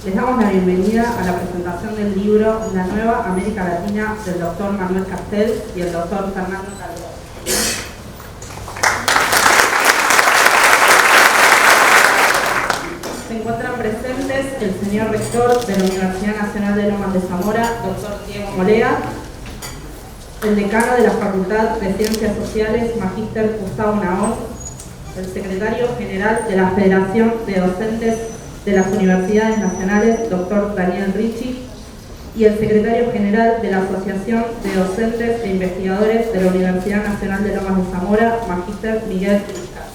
Les damos la bienvenida a la presentación del libro La Nueva América Latina del doctor Manuel Castells y el doctor Fernando Calderón. Se encuentran presentes el señor rector de la Universidad Nacional de Lomas de Zamora, doctor Diego Molea, el decano de la Facultad de Ciencias Sociales, magíster Gustavo Naón, el secretario general de la Federación de Docentes de las Universidades Nacionales, doctor Daniel Ricci, y el secretario general de la Asociación de Docentes e Investigadores de la Universidad Nacional de Lomas de Zamora, magíster Miguel Cristal.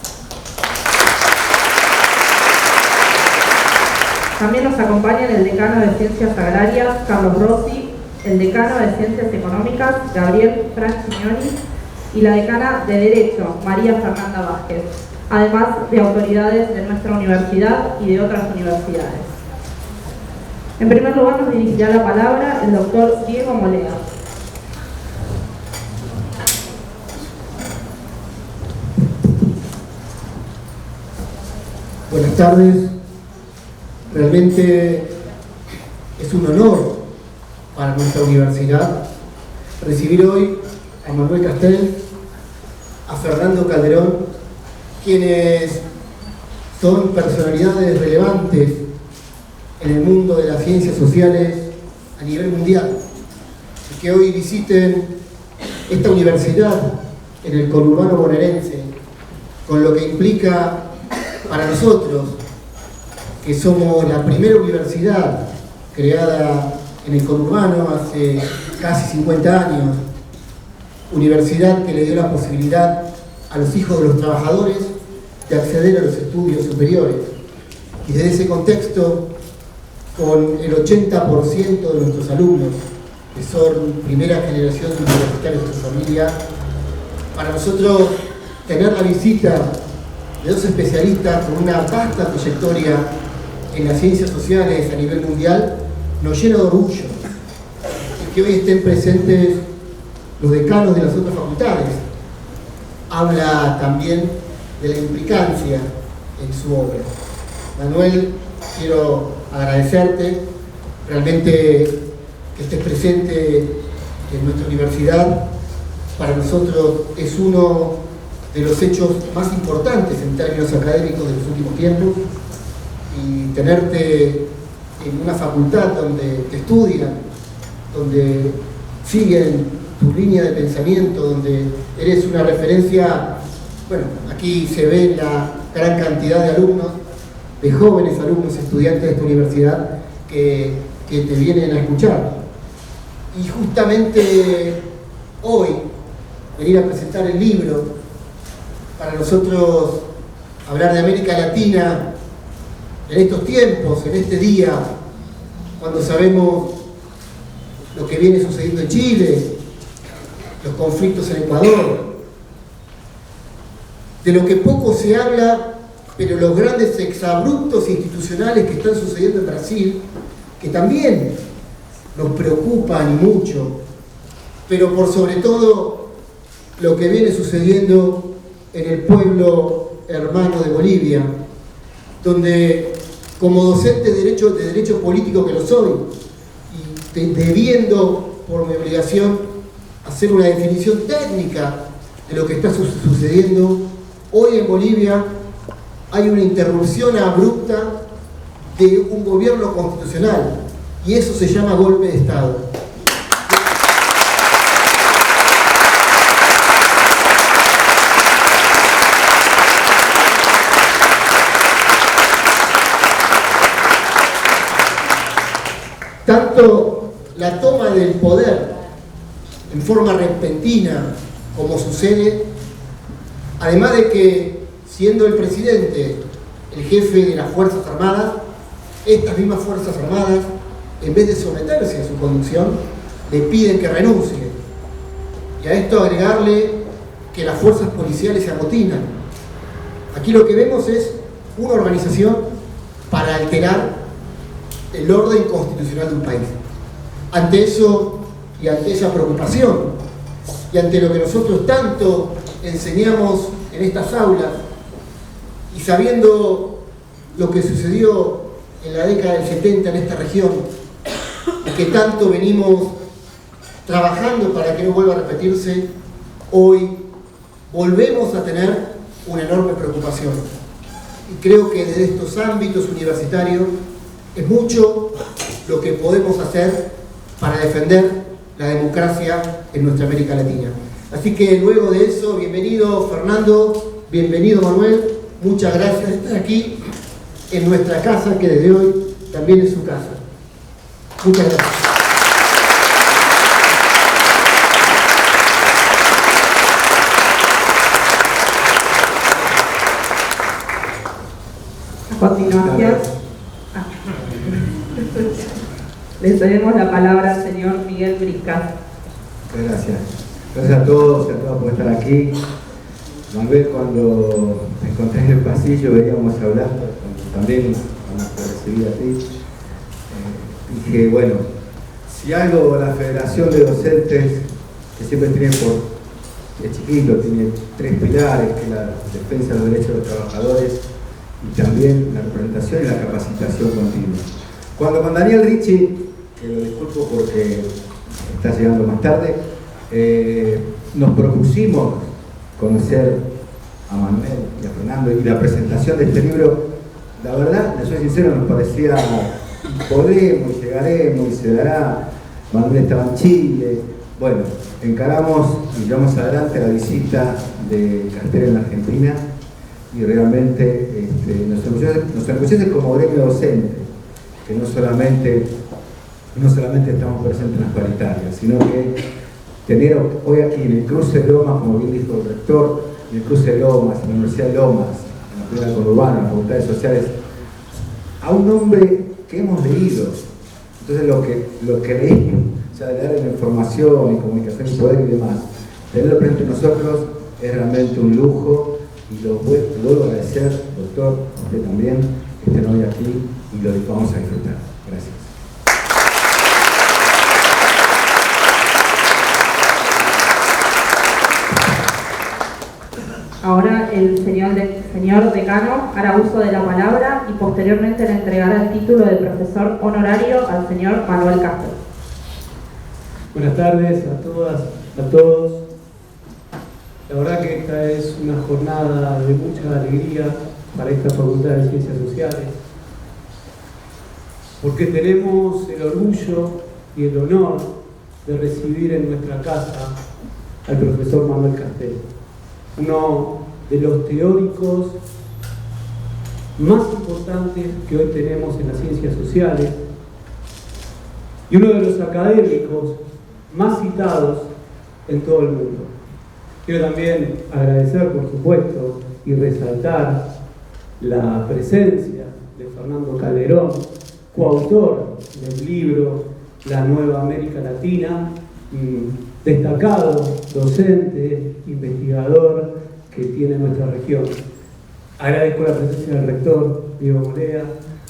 También nos acompañan el decano de Ciencias Agrarias, Carlos Rossi, el decano de Ciencias Económicas, Gabriel Francignoni, y la decana de Derecho, María Fernanda Vázquez, además de autoridades de nuestra universidad y de otras universidades. En primer lugar nos dirigirá la palabra el doctor Diego Molea. Buenas tardes. Realmente es un honor para nuestra universidad recibir hoy a Manuel Castells, a Fernando Calderón, quienes son personalidades relevantes en el mundo de las ciencias sociales a nivel mundial, y que hoy visiten esta universidad en el conurbano bonaerense, con lo que implica para nosotros, que somos la primera universidad creada en el conurbano hace casi 50 años, universidad que le dio la posibilidad a los hijos de los trabajadores de acceder a los estudios superiores. Y desde ese contexto, con el 80% de nuestros alumnos, que son primera generación de universitarios de su familia, para nosotros tener la visita de dos especialistas con una vasta trayectoria en las ciencias sociales a nivel mundial nos llena de orgullo. Y que hoy estén presentes los decanos de las otras facultades habla también de la implicancia en su obra. Manuel, quiero agradecerte realmente que estés presente en nuestra universidad. Para nosotros es uno de los hechos más importantes en términos académicos de los últimos tiempos, y tenerte en una facultad donde te estudian, donde siguen tu línea de pensamiento, donde eres una referencia. Bueno, aquí se ve la gran cantidad de alumnos, de jóvenes alumnos, estudiantes de esta universidad que te vienen a escuchar. Y justamente hoy, venir a presentar el libro, para nosotros hablar de América Latina en estos tiempos, en este día, cuando sabemos lo que viene sucediendo en Chile, los conflictos en Ecuador, de lo que poco se habla, pero los grandes exabruptos institucionales que están sucediendo en Brasil, que también nos preocupan mucho, pero por sobre todo lo que viene sucediendo en el pueblo hermano de Bolivia, donde como docente de derecho político que lo soy, y debiendo por mi obligación hacer una definición técnica de lo que está sucediendo, hoy en Bolivia hay una interrupción abrupta de un gobierno constitucional, y eso se llama golpe de Estado. Tanto la toma del poder en forma repentina como sucede, además de que siendo el presidente el jefe de las Fuerzas Armadas, estas mismas Fuerzas Armadas, en vez de someterse a su conducción, le piden que renuncie. Y a esto agregarle que las fuerzas policiales se amotinan. Aquí lo que vemos es una organización para alterar el orden constitucional de un país. Ante eso y ante esa preocupación, y ante lo que nosotros tanto enseñamos en estas aulas, y sabiendo lo que sucedió en la década del 70 en esta región y que tanto venimos trabajando para que no vuelva a repetirse, hoy volvemos a tener una enorme preocupación. Y creo que desde estos ámbitos universitarios es mucho lo que podemos hacer para defender la democracia en nuestra América Latina. Así que luego de eso, bienvenido Fernando, bienvenido Manuel, muchas gracias de estar aquí en nuestra casa, que desde hoy también es su casa. Muchas gracias. A continuación, le cedemos la palabra al señor Miguel Briscas. Muchas gracias. Gracias a todos y a todas por estar aquí. Manuel, cuando me encontré en el pasillo, veníamos hablando, también cuando te recibí a ti, dije, bueno, si algo la Federación de Docentes, que siempre tiene de chiquito, tiene 3 pilares, que es la defensa de los derechos de los trabajadores y también la representación y la capacitación continua. Cuando con Daniel Ricci, que lo disculpo porque está llegando más tarde, nos propusimos conocer a Manuel y a Fernando, y la presentación de este libro, la verdad, les soy sincero, nos parecía podremos, llegaremos y se dará. Manuel estaba en Chile. Bueno, encaramos y llevamos adelante la visita de Castel en la Argentina y realmente nos enorgullece como gremio docente, que no solamente estamos presentes en las paritarias, sino que tener hoy aquí en el cruce de Lomas, como bien dijo el rector, en el cruce de Lomas, en la Universidad de Lomas, en la Primera Conurbana, en las facultades sociales, a un hombre que hemos leído. Entonces lo que leímos, ya de dar información y comunicación y poder y demás, tenerlo frente a nosotros es realmente un lujo, y lo vuelvo a agradecer, doctor, a usted también, que estén hoy aquí y lo vamos a disfrutar. Gracias. Ahora el señor decano hará uso de la palabra y posteriormente le entregará el título de profesor honorario al señor Manuel Castro. Buenas tardes a todas, a todos. La verdad que esta es una jornada de mucha alegría para esta Facultad de Ciencias Sociales, porque tenemos el orgullo y el honor de recibir en nuestra casa al profesor Manuel Castel, uno de los teóricos más importantes que hoy tenemos en las ciencias sociales y uno de los académicos más citados en todo el mundo. Quiero también agradecer, por supuesto, y resaltar la presencia de Fernando Calderón, coautor del libro La Nueva América Latina, destacado docente, investigador que tiene nuestra región. Agradezco la presencia del rector Diego Molea,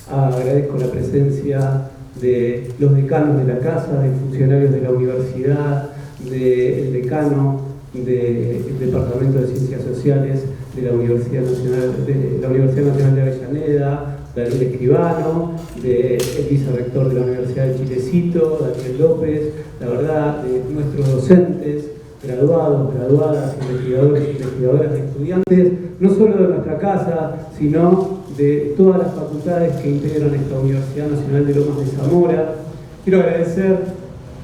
agradezco la presencia de los decanos de la casa, de funcionarios de la universidad, del decano del Departamento de Ciencias Sociales de la Universidad Nacional de Avellaneda, Daniel Escribano, del vicerrector de la Universidad de Chilecito, Daniel López, la verdad, de nuestros docentes, graduados, graduadas, investigadores, investigadoras, estudiantes, no solo de nuestra casa, sino de todas las facultades que integran esta Universidad Nacional de Lomas de Zamora. Quiero agradecer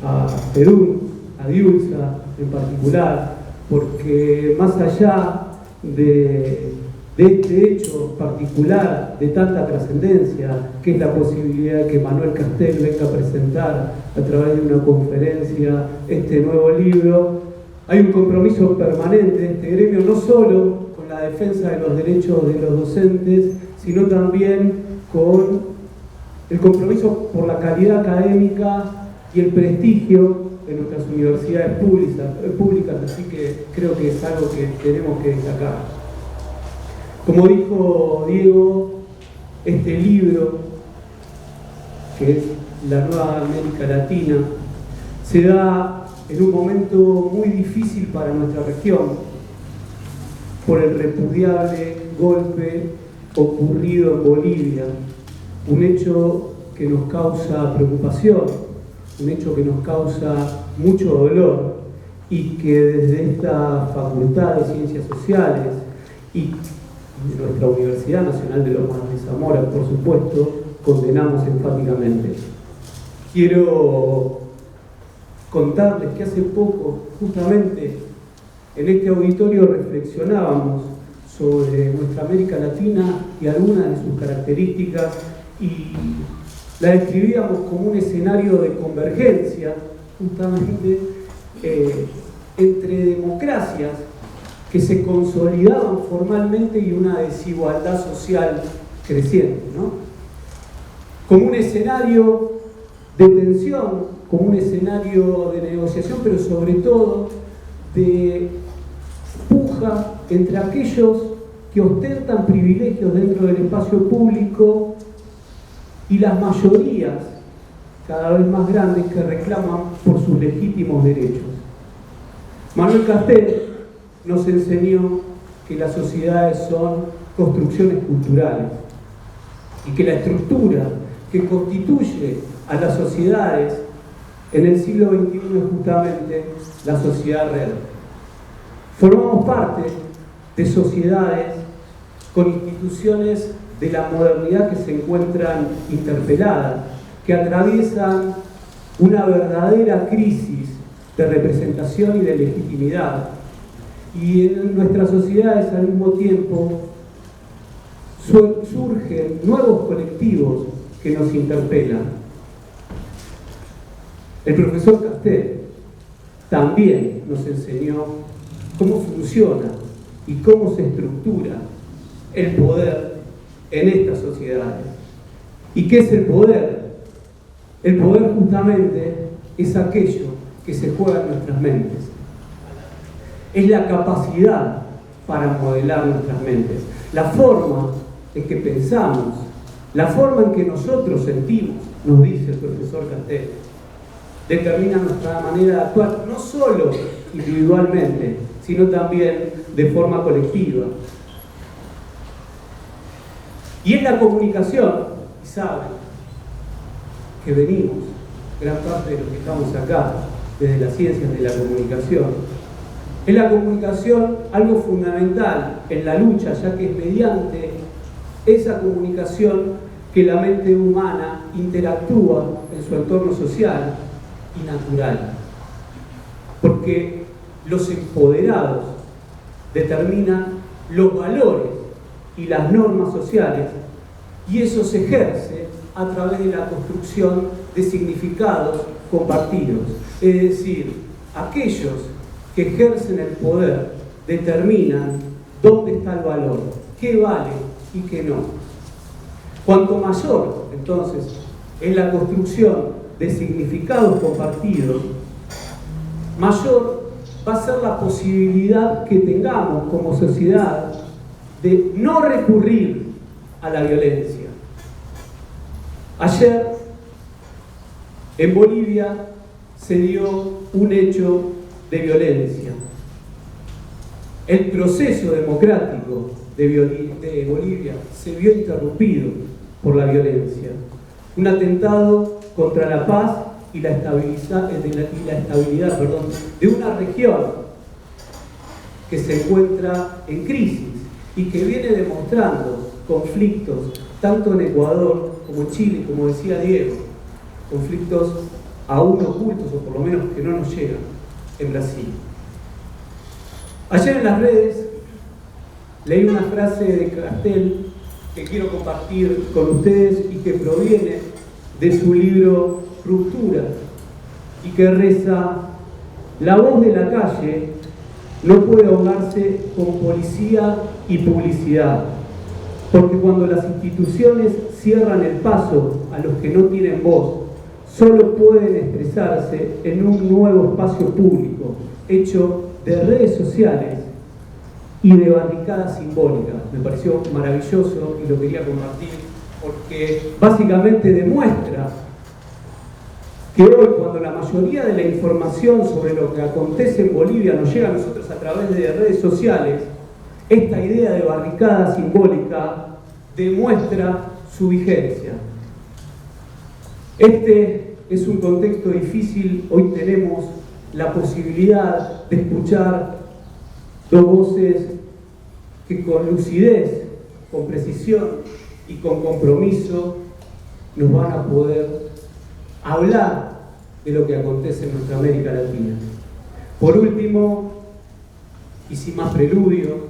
a Perú, a Diulsa en particular, porque más allá de este hecho particular de tanta trascendencia, que es la posibilidad de que Manuel Castel venga a presentar a través de una conferencia este nuevo libro, hay un compromiso permanente de este gremio, no solo con la defensa de los derechos de los docentes, sino también con el compromiso por la calidad académica y el prestigio de nuestras universidades públicas, así que creo que es algo que tenemos que destacar. Como dijo Diego, este libro, que es La Nueva América Latina, se da en un momento muy difícil para nuestra región por el repudiable golpe ocurrido en Bolivia un hecho que nos causa preocupación, un hecho que nos causa mucho dolor y que desde esta Facultad de Ciencias Sociales y nuestra Universidad Nacional de Lomas de Zamora, por supuesto, condenamos enfáticamente. Quiero contarles que hace poco, justamente en este auditorio, reflexionábamos sobre nuestra América Latina y algunas de sus características y la describíamos como un escenario de convergencia, justamente entre democracias que se consolidaban formalmente y una desigualdad social creciente, ¿no? Como un escenario de tensión, como un escenario de negociación, pero sobre todo de puja entre aquellos que ostentan privilegios dentro del espacio público y las mayorías cada vez más grandes que reclaman por sus legítimos derechos. Manuel Castells nos enseñó que las sociedades son construcciones culturales y que la estructura que constituye a las sociedades en el siglo XXI es justamente la sociedad real. Formamos parte de sociedades con instituciones de la modernidad que se encuentran interpeladas, que atraviesan una verdadera crisis de representación y de legitimidad. Y en nuestras sociedades al mismo tiempo surgen nuevos colectivos que nos interpelan. El profesor Castells también nos enseñó cómo funciona y cómo se estructura el poder en estas sociedades. ¿Y qué es el poder? El poder justamente es aquello que se juega en nuestras mentes. Es la capacidad para modelar nuestras mentes, la forma en que pensamos, la forma en que nosotros sentimos, nos dice el profesor Castells, determina nuestra manera de actuar, no solo individualmente, sino también de forma colectiva. Y es la comunicación, y saben que venimos, gran parte de los que estamos acá, desde las ciencias de la comunicación, es la comunicación algo fundamental en la lucha, ya que es mediante esa comunicación que la mente humana interactúa en su entorno social y natural. Porque los empoderados determinan los valores y las normas sociales y eso se ejerce a través de la construcción de significados compartidos. Es decir, aquellos que ejercen el poder determinan dónde está el valor, qué vale y qué no. Cuanto mayor, entonces, es la construcción de significados compartidos, mayor va a ser la posibilidad que tengamos como sociedad de no recurrir a la violencia. Ayer, en Bolivia, se dio un hecho de violencia. El proceso democrático de Bolivia se vio interrumpido por la violencia. Un atentado contra la paz y la estabilidad de una región que se encuentra en crisis y que viene demostrando conflictos tanto en Ecuador como en Chile, como decía Diego, conflictos aún ocultos o por lo menos que no nos llegan en Brasil. Ayer en las redes leí una frase de Castells que quiero compartir con ustedes y que proviene de su libro Ruptura y que reza: la voz de la calle no puede ahogarse con policía y publicidad, porque cuando las instituciones cierran el paso a los que no tienen voz, solo pueden expresarse en un nuevo espacio público, hecho de redes sociales y de barricadas simbólicas. Me pareció maravilloso y lo quería compartir porque básicamente demuestra que hoy, cuando la mayoría de la información sobre lo que acontece en Bolivia nos llega a nosotros a través de redes sociales, esta idea de barricada simbólica demuestra su vigencia. Este es un contexto difícil. Hoy tenemos la posibilidad de escuchar dos voces que con lucidez, con precisión y con compromiso nos van a poder hablar de lo que acontece en nuestra América Latina. Por último, y sin más preludio,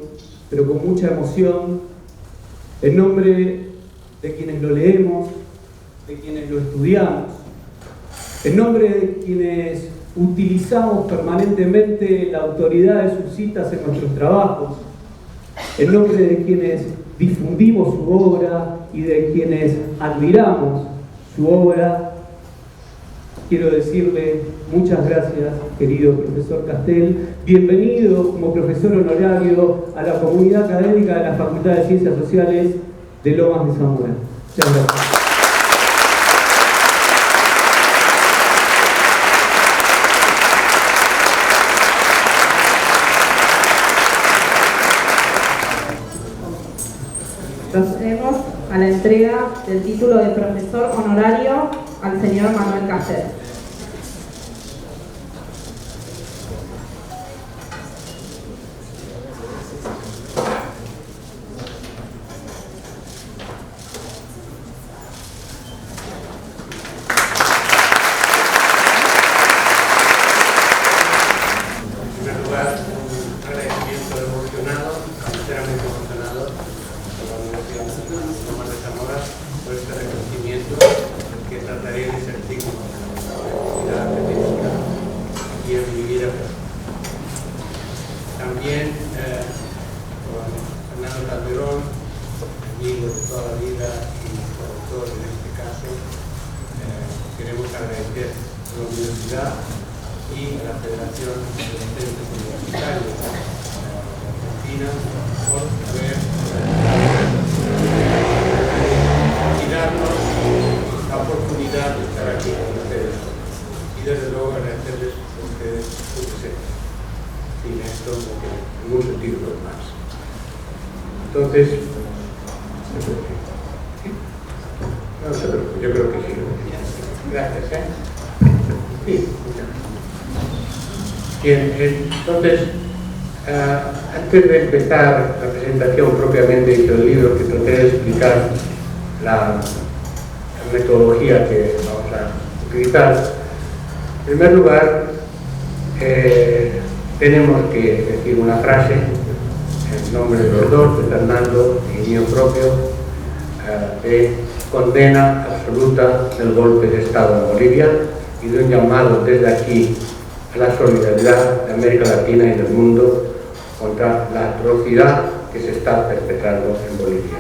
pero con mucha emoción, en nombre de quienes lo leemos, de quienes lo estudiamos, en nombre de quienes utilizamos permanentemente la autoridad de sus citas en nuestros trabajos, en nombre de quienes difundimos su obra y de quienes admiramos su obra, quiero decirle muchas gracias, querido profesor Castel. Bienvenido como profesor honorario a la comunidad académica de la Facultad de Ciencias Sociales de Lomas de Zamora. Muchas gracias. Procedemos a la entrega del título de profesor honorario al señor Manuel Castel. También con Fernando Calderón, amigo de toda la vida y coautor en este caso, queremos agradecer a la universidad y a la Federación de Docentes Universitarios de Argentina por haber y darnos la oportunidad de estar aquí con ustedes. Y desde luego agradecerles a ustedes su presencia. Sin esto, en un sentido más. Entonces, no se preocupe, yo creo que sí. Gracias, Sí, bien, entonces, antes de empezar la presentación propiamente dicha del libro, que trataré de explicar la metodología que vamos a utilizar, en primer lugar, tenemos que decir una frase en nombre de los dos, de Fernando y mío propio, de condena absoluta del golpe de Estado en Bolivia y de un llamado desde aquí a la solidaridad de América Latina y del mundo contra la atrocidad que se está perpetrando en Bolivia.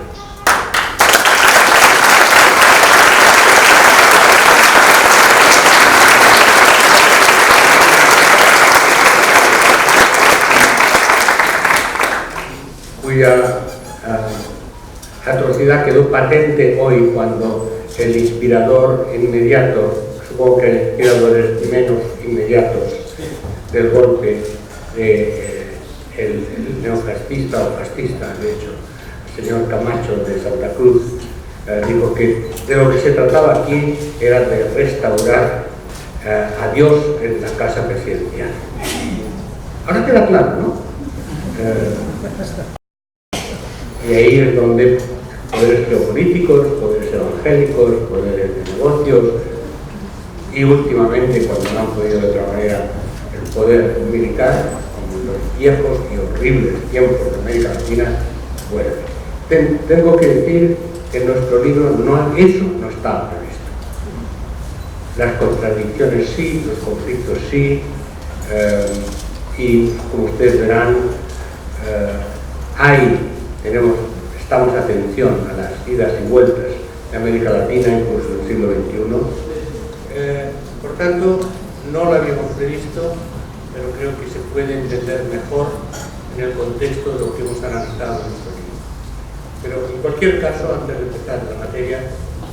Cuya atrocidad quedó patente hoy cuando el inspirador inmediato, supongo que el inspirador es menos inmediato del golpe el neofascista o fascista, de hecho, el señor Camacho de Santa Cruz, dijo que de lo que se trataba aquí era de restaurar a Dios en la casa presidencial. Ahora queda claro, ¿no? Y ahí es donde poderes geopolíticos, poderes evangélicos, poderes de negocios y últimamente, cuando no han podido de otra manera, el poder militar, como los viejos y horribles tiempos de América Latina, vuelve. Tengo que decir que en nuestro libro eso no está previsto. Las contradicciones sí, los conflictos sí, y como ustedes verán, estamos atención a las idas y vueltas de América Latina, incluso del siglo XXI. Por tanto, no lo habíamos previsto, pero creo que se puede entender mejor en el contexto de lo que hemos analizado en nuestro libro. Pero en cualquier caso, antes de empezar la materia,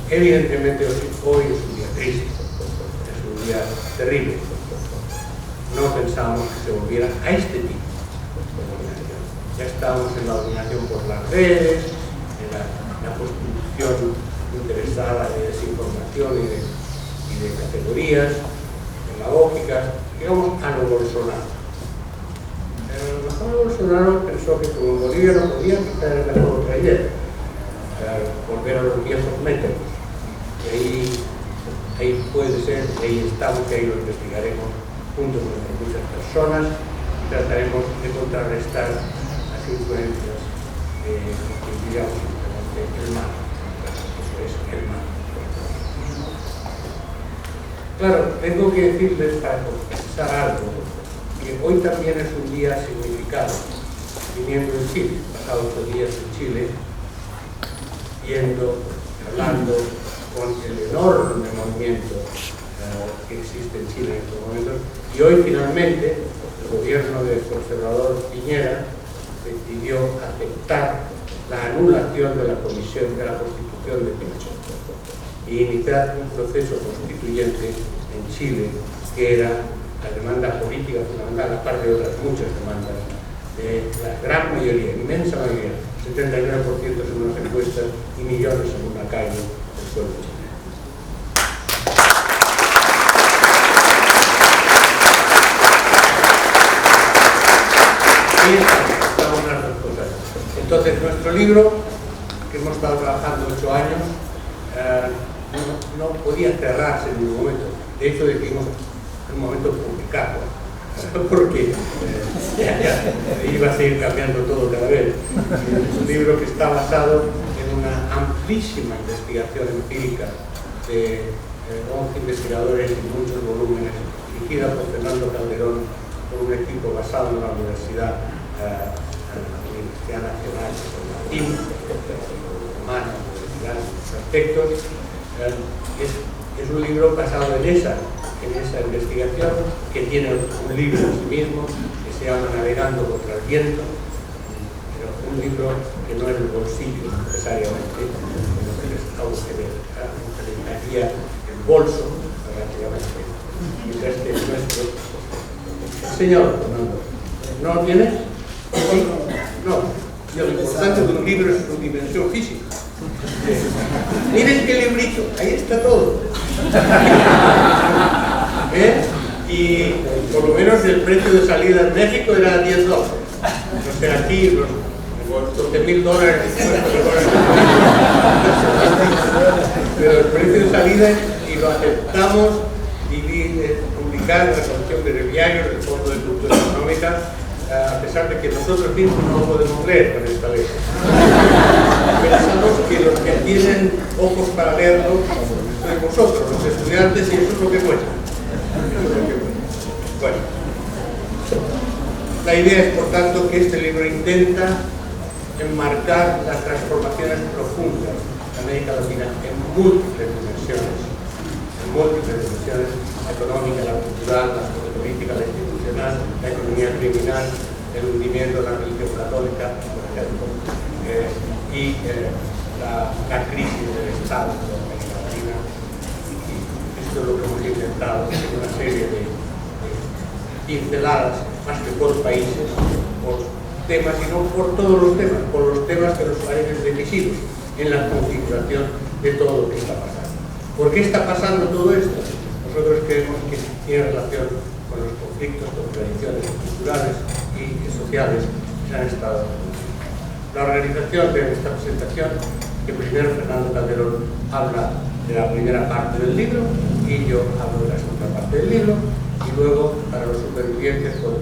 evidentemente hoy es un día triste, es un día terrible. No pensamos que se volviera a este tipo de dominación. Ya estamos en la dominación por las redes, en la constitución interesada de desinformación y de de categorías demagógicas, digamos, a lo Bolsonaro. A lo mejor Bolsonaro pensó que como Bolivia no podía quitar el mejor que ayer, volver a los viejos métodos. Y ahí puede ser, ahí estamos, que ahí lo investigaremos junto con muchas personas y trataremos de contrarrestar las influencias que digamos simplemente el mal. Eso es el mal. Claro, tengo que decirles para compensar algo, que hoy también es un día significado, viniendo en Chile, pasado 8 días en Chile, hablando con el enorme movimiento que existe en Chile en estos momentos, y hoy finalmente el gobierno del conservador Piñera decidió aceptar la anulación de la Comisión de la Constitución de Pinochet y iniciar un proceso constituyente en Chile, que era la demanda política fundamental, aparte de otras muchas demandas, de la gran mayoría, inmensa mayoría, 79% según las encuestas y millones según la calle del pueblo chileno. Estamos en las dos cosas. Entonces, nuestro libro, que hemos estado trabajando 8 años, no podía cerrarse en ningún momento. De hecho, decidimos en un momento publicarlo, porque iba a seguir cambiando todo cada vez. Es un libro que está basado en una amplísima investigación empírica de 11 investigadores en muchos volúmenes, dirigida por Fernando Calderón, por un equipo basado en la Universidad Nacional de San Martín, humana, aspectos. Es un libro basado en esa investigación, que tiene un libro en sí mismo que se llama Navegando contra el viento, pero un libro que no es el bolsillo necesariamente, sino que les aumentaría el bolso relativamente, mientras que es nuestro. Señor Fernando, ¿no lo tienes? ¿Sí? No. Lo importante de un libro es su dimensión física. Miren qué librito, ahí está todo. Y por lo menos el precio de salida en México era $10. No sé, aquí los $12,000. Pero el precio de salida, y lo aceptamos, y publicar en la colección de breviarios del Fondo de Cultura Económica, a pesar de que nosotros mismos no lo podemos leer con esta ley. Pensamos que los que tienen ojos para leerlo sois vosotros, los estudiantes, y eso es lo que cuesta. Bueno, la idea es, por tanto, que este libro intenta enmarcar las transformaciones profundas de América Latina en múltiples dimensiones, la económica, la cultural, la política, la institucional, la economía criminal, el hundimiento de la religión católica, por ejemplo, y la crisis del Estado de América Latina. Y esto es lo que hemos intentado en una serie de pinceladas, más que por países, por temas, y no por todos los temas, por los temas que nos parecen decisivos en la configuración de todo lo que está pasando. ¿Por qué está pasando todo esto? Nosotros creemos que tiene relación con los conflictos, contradicciones culturales y sociales que han estado. La organización de esta presentación, que primero Fernando Calderón habla de la primera parte del libro y yo hablo de la segunda parte del libro, y luego para los supervivientes por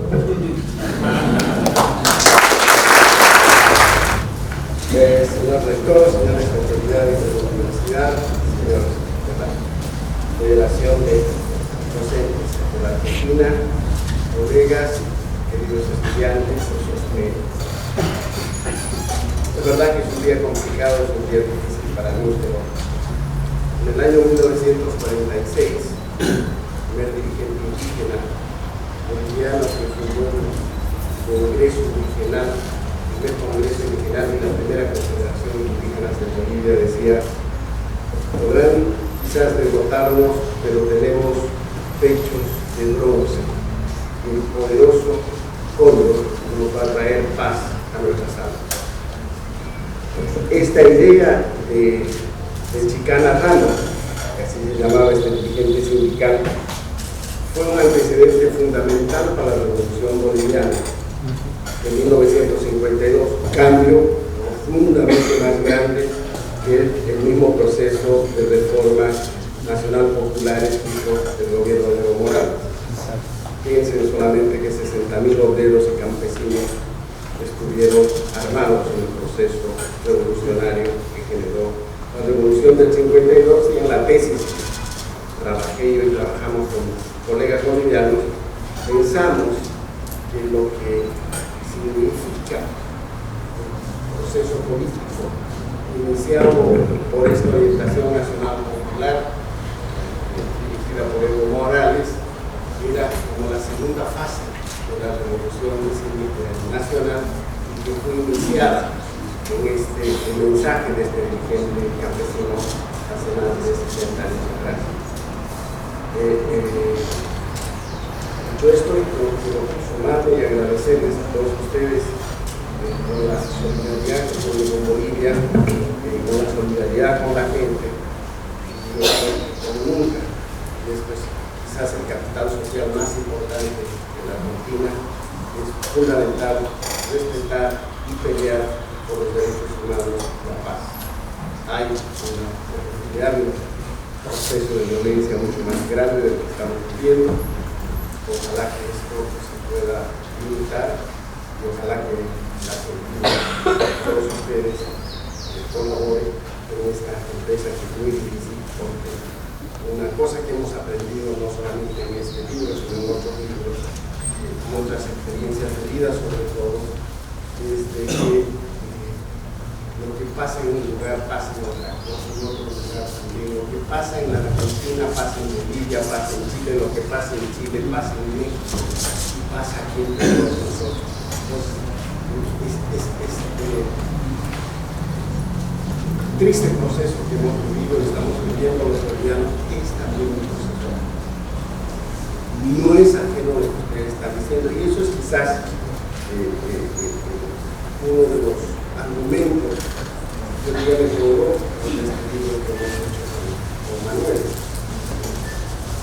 el señor rector, señores autoridades de la universidad, señores de la Federación de Docentes de la Argentina, colegas, queridos estudiantes, socios médicos. Es verdad que es un día complicado, es un día difícil para mí, pero en el año 1946, el primer dirigente indígena boliviano que fundó el Congreso Indigenal, el primer Congreso Indigenal y la primera Confederación de Indígenas de Bolivia decía: podrán quizás derrotarnos, pero tenemos pechos de bronce, y el poderoso cóndor nos va a traer paz a nuestras almas. Esta idea de Chicana Rana, que así se llamaba este dirigente sindical, fue un antecedente fundamental para la Revolución Boliviana de 1952, cambio profundamente más grande que el mismo proceso de reformas nacional populares que hizo el gobierno de Evo Morales. Piensen solamente que 60.000 obreros y campesinos estuvieron armados en el proceso revolucionario que generó la Revolución del 52, y en la tesis trabajé yo y trabajamos con colegas bolivianos, pensamos que lo que significa el proceso político iniciado por esta orientación nacional popular dirigida por Evo Morales era como la segunda fase de la revolución nacional, y que fue iniciada con el mensaje de este dirigente campesino hace más de 60 años atrás. Yo estoy sumando y agradecerles a todos ustedes por la solidaridad que tienen con Bolivia, con la solidaridad con la gente, y como nunca. Y esto es quizás el capital social más importante de la Argentina. Es fundamental respetar y pelear por los derechos humanos y la paz. Hay una posibilidad de un proceso de violencia mucho más grande de lo que estamos viviendo. Ojalá que esto se pueda limitar y ojalá que la Argentina, todos ustedes, colaboren con esta empresa que es muy difícil, porque una cosa que hemos aprendido no solamente en este libro, sino en otros libros, en otras experiencias de vida sobre todo, es de que lo que pasa en un lugar pasa en otra cosa, en otro lugar también. Lo que pasa en la Argentina pasa en Bolivia, pasa en Chile, lo que pasa en Chile pasa en México y pasa aquí en todos nosotros. Entonces, triste proceso que hemos vivido y estamos viviendo los bolivianos es también un proceso. No es ajeno a lo que ustedes están diciendo, y eso es quizás uno de los argumentos que yo les logro con este libro que hemos hecho con Manuel.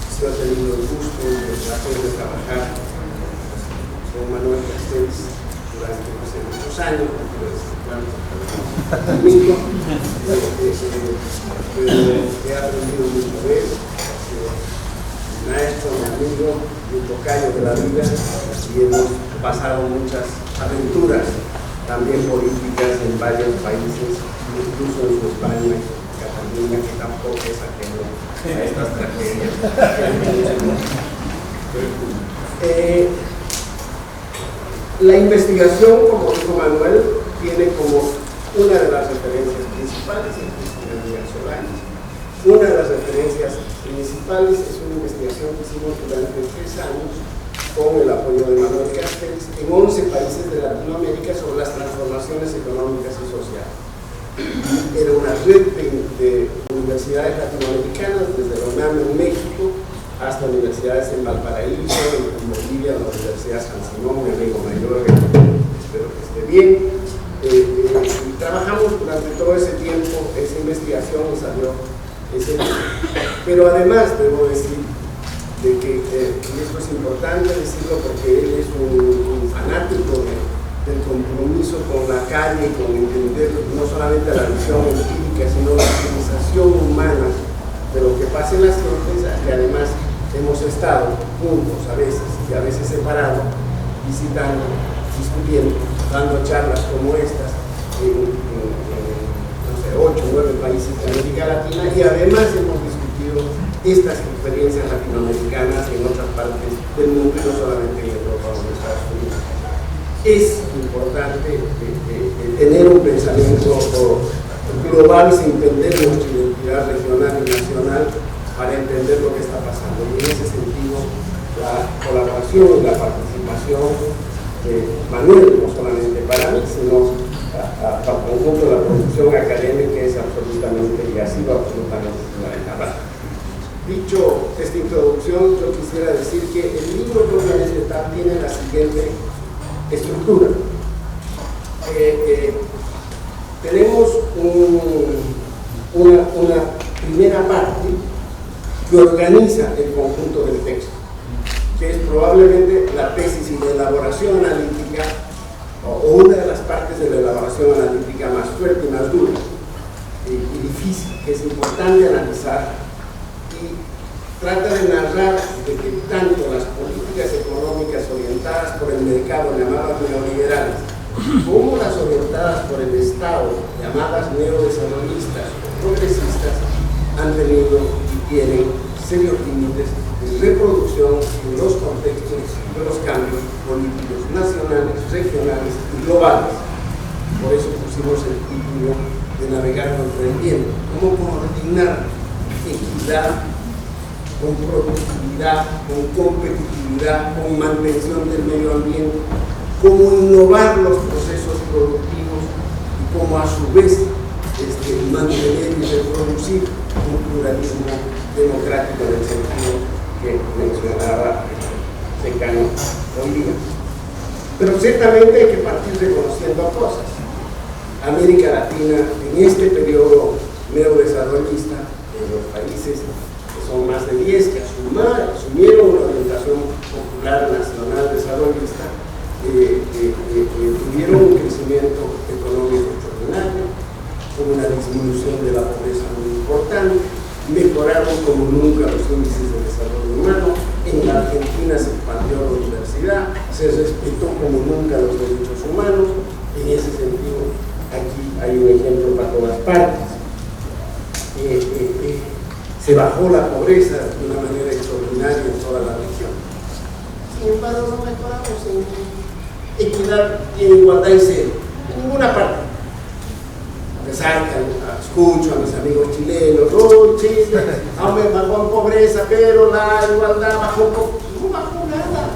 Se ha tenido el gusto y el placer de trabajar con Manuel Castells durante no sé, muchos años, no quiero decir cuántos, pero he aprendido mucho de él, ha sido un maestro, un amigo y un tocayo de la vida, y hemos pasado muchas aventuras también políticas en varios países, incluso en su España, Cataluña, que tampoco es ajeno a estas tragedias que han tenido. La investigación, como dijo Manuel, tiene como una de las referencias principales en Cristina Díaz Solano. Una de las referencias principales es una investigación que hicimos durante 3 años con el apoyo de Manuel Castells en 11 países de Latinoamérica sobre las transformaciones económicas y sociales. Era una red de universidades latinoamericanas, desde la UNAM en México hasta universidades en Valparaíso, en Bolivia, la Universidad San Simón, mi amigo mayor, espero que esté bien. Trabajamos durante todo ese tiempo, esa investigación y salió ese libro. Pero además, debo decir, de que, y esto es importante decirlo porque él es un fanático del compromiso con la calle, con entender no solamente la visión empírica, sino la civilización humana de lo que pasa en las gentes, y además hemos estado juntos a veces y a veces separados, visitando, discutiendo, dando charlas como estas en no sé, 8 o 9 países de América Latina, y además hemos discutido estas experiencias latinoamericanas en otras partes del mundo, y no solamente en Europa o en Estados Unidos. Es importante tener un pensamiento global sin perder nuestra identidad regional y nacional para entender lo que está pasando. Y en ese sentido, la colaboración y la participación de Manuel, no solamente para mí, sino para el conjunto de la producción académica, es absolutamente, y ha sido absolutamente fundamental. Dicho esta introducción, yo quisiera decir que el libro propiamente tal tiene la siguiente estructura. Tenemos una primera parte que organiza el conjunto del texto, que es probablemente la tesis y la elaboración analítica, o una de las partes de la elaboración analítica más fuerte y más dura y difícil, que es importante analizar, y trata de narrar de que tanto las políticas económicas orientadas por el mercado, llamadas neoliberales, como las orientadas por el Estado, llamadas neodesarrollistas o progresistas, han tenido y tienen serios límites de reproducción en los contextos de los cambios políticos nacionales, regionales y globales. Por eso pusimos el título de Navegar contra el viento. ¿Cómo coordinar equidad con productividad, con competitividad, con mantención del medio ambiente? Cómo innovar los procesos productivos y cómo a su vez mantener y reproducir un pluralismo democrático en el sentido que mencionaba Secano hoy día. Pero ciertamente hay que partir reconociendo cosas. América Latina, en este periodo neodesarrollista, en los países que son más de 10 que asumieron una orientación popular nacional desarrollista, tuvieron un crecimiento económico extraordinario, con una disminución de la pobreza muy importante, mejoraron como nunca los índices de desarrollo humano. En la Argentina se expandió la universidad, se respetó como nunca los derechos humanos. En ese sentido, aquí hay un ejemplo para todas partes. Se bajó la pobreza de una manera extraordinaria en toda la región. Sin embargo, no mejoramos en equidad y en igualdad en cero, en ninguna parte. A pesar que escucho a mis amigos chilenos, ¡oh, Chile! Bajó en pobreza, pero la igualdad bajó un poco. No bajó nada.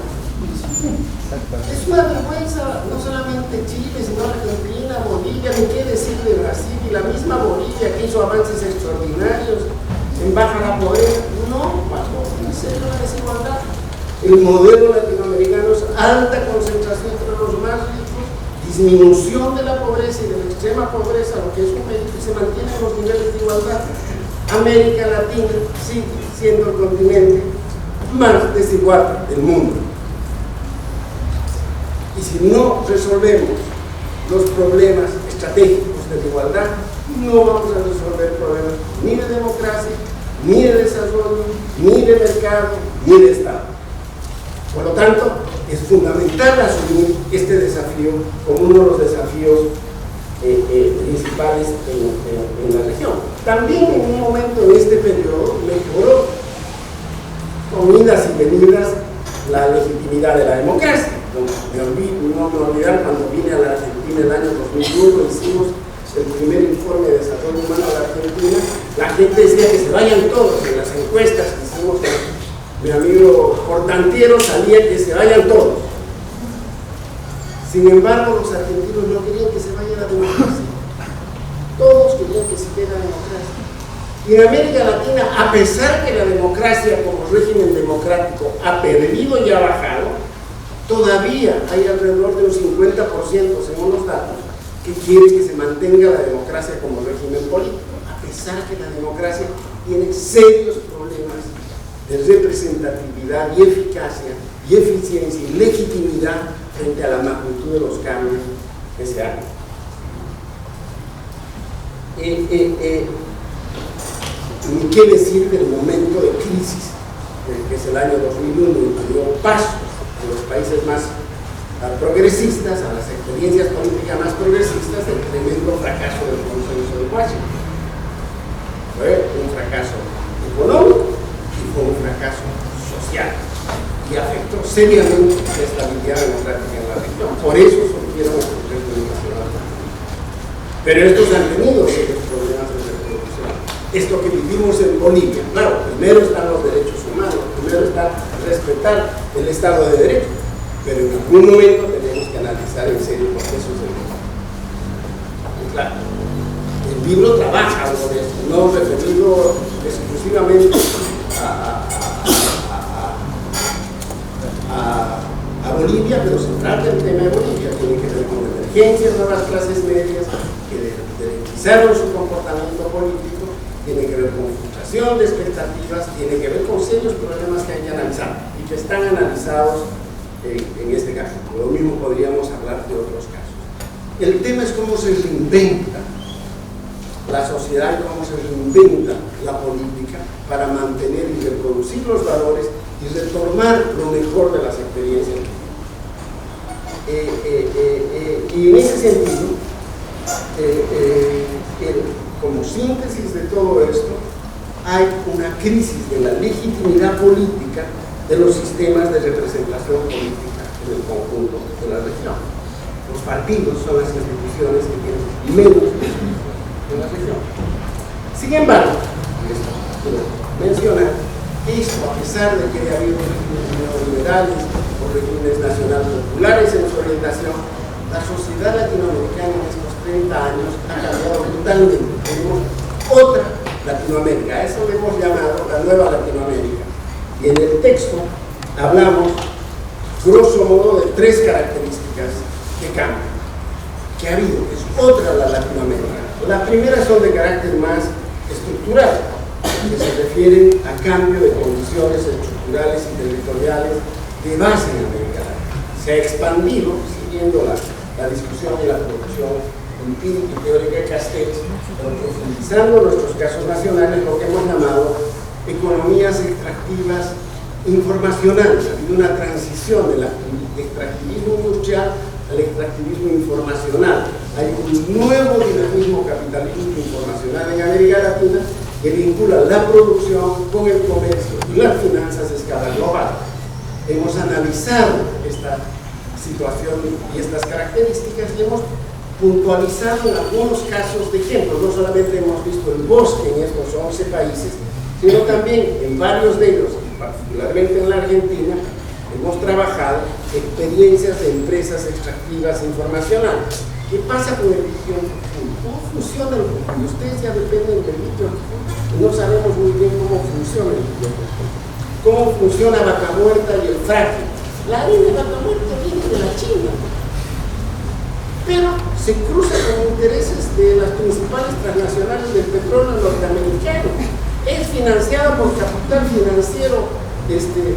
Es una vergüenza, no solamente Chile, sino Argentina, Bolivia, ni qué decir de Brasil, y la misma Bolivia que hizo avances extraordinarios en baja la pobreza. No bajó en cero la desigualdad. El modelo latinoamericano es alta concentración entre los más ricos, disminución de la pobreza y de la extrema pobreza, lo que es un mérito, y se mantienen los niveles de igualdad. América Latina sigue siendo el continente más desigual del mundo. Y si no resolvemos los problemas estratégicos de igualdad, no vamos a resolver problemas ni de democracia, ni de desarrollo, ni de mercado, ni de Estado. Por lo tanto, es fundamental asumir este desafío como uno de los desafíos principales en la región. También en un momento en este periodo mejoró con idas y venidas la legitimidad de la democracia. No me olvidar cuando vine a la Argentina el año 2001, hicimos el primer informe de desarrollo humano de la Argentina. La gente decía que se vayan todos. En las encuestas que hicimos, mi amigo Portantiero salía que se vayan todos. Sin embargo, los argentinos no querían que se vaya la democracia. Todos querían que se quede la democracia. Y en América Latina, a pesar que la democracia como régimen democrático ha perdido y ha bajado, todavía hay alrededor de un 50%, según los datos, que quiere que se mantenga la democracia como régimen político, a pesar que la democracia tiene serios problemas de representatividad y eficacia y eficiencia y legitimidad frente a la magnitud de los cambios que se han. Ni qué decir del momento de crisis, que es el año 2001, y dio paso a los países más progresistas, a las experiencias políticas más progresistas, del tremendo fracaso del consenso de Washington. Fue un fracaso económico y fue un fracaso social, y afectó seriamente la estabilidad democrática en la región. Por eso surgieron los procesos internacionales. Pero estos han tenido serios problemas de reproducción. Esto que vivimos en Bolivia, claro, primero están los derechos humanos, primero está respetar el Estado de Derecho, pero en algún momento tenemos que analizar en serio procesos de derecho. Claro, el libro trabaja sobre esto, no referido exclusivamente a Bolivia, pero se trata del tema de Bolivia, tiene que ver con emergencias, nuevas clases medias que derechizaron su comportamiento político tiene que ver con frustración de expectativas, tiene que ver con serios problemas que hay que analizar y que están analizados en este caso. Lo mismo podríamos hablar de otros casos. El tema es cómo se reinventa la sociedad y cómo se reinventa la política para mantener y reproducir los valores y retomar lo mejor de las experiencias. Y en ese sentido, como síntesis de todo esto, hay una crisis de la legitimidad política de los sistemas de representación política en el conjunto de la región. Los partidos son las instituciones que tienen menos en la región. Sin embargo, esto quiero mencionar, esto a pesar de que ha habido regímenes neoliberales o regímenes nacional populares en su orientación, la sociedad latinoamericana en estos 30 años ha cambiado brutalmente. Tenemos otra Latinoamérica, a eso le hemos llamado la nueva Latinoamérica. Y en el texto hablamos, grosso modo, de 3 características que cambian, que ha habido, es otra la Latinoamérica. La primera son de carácter más estructural, que se refieren a cambio de condiciones estructurales y territoriales de base en América Latina. Se ha expandido, siguiendo la discusión y la producción empírica y teórica de Castells, profundizando nuestros casos nacionales, lo que hemos llamado economías extractivas informacionales. Ha habido una transición del extractivismo industrial al extractivismo informacional. Hay un nuevo dinamismo capitalismo informacional en América Latina que vincula la producción con el comercio y las finanzas a escala global. Hemos analizado esta situación y estas características y hemos puntualizado en algunos casos de ejemplo. No solamente hemos visto el bosque en estos 11 países, sino también en varios de ellos, particularmente en la Argentina, hemos trabajado experiencias de empresas extractivas informacionales. ¿Qué pasa con el litio? ¿Cómo funciona el litio? Ustedes ya dependen del litio y no sabemos muy bien cómo funciona el litio. ¿Cómo funciona Vaca Muerta y el fracking? La harina de Vaca Muerta viene de la China, pero se cruza con intereses de las principales transnacionales del petróleo norteamericano. Es financiada por capital financiero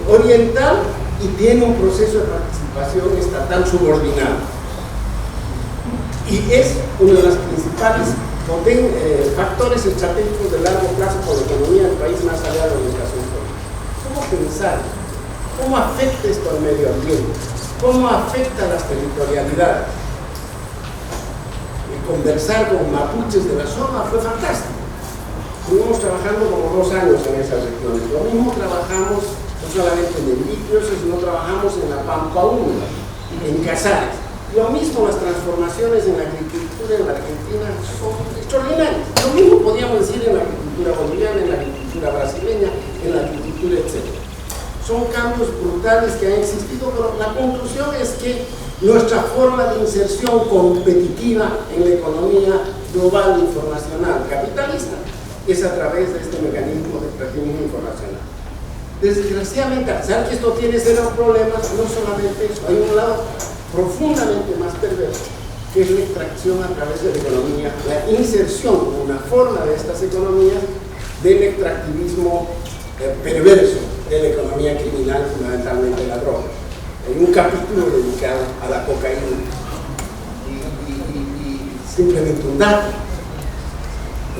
oriental y tiene un proceso de participación estatal subordinado. Y es uno de los principales factores estratégicos de largo plazo por la economía del país más allá de la orientación política. ¿Cómo pensar? ¿Cómo afecta esto al medio ambiente? ¿Cómo afecta a las territorialidades? Conversar con mapuches de la zona fue fantástico. Estuvimos trabajando como 2 años en esas regiones. Lo mismo trabajamos no solamente en el litio, sino trabajamos en la Pampa Húmeda, en Casares. Lo mismo las transformaciones en la agricultura en la Argentina son extraordinarias. Lo mismo podríamos decir en la agricultura boliviana, en la agricultura brasileña, en la agricultura, etc. Son cambios brutales que han existido, pero la conclusión es que nuestra forma de inserción competitiva en la economía global informacional capitalista es a través de este mecanismo de extractivismo informacional. Desgraciadamente, a pesar que esto tiene serios problemas, no solamente eso, hay un lado profundamente más perverso, que es la extracción a través de la economía, la inserción como una forma de estas economías del extractivismo perverso de la economía criminal, fundamentalmente la droga. Hay un capítulo dedicado a la cocaína y simplemente un dato.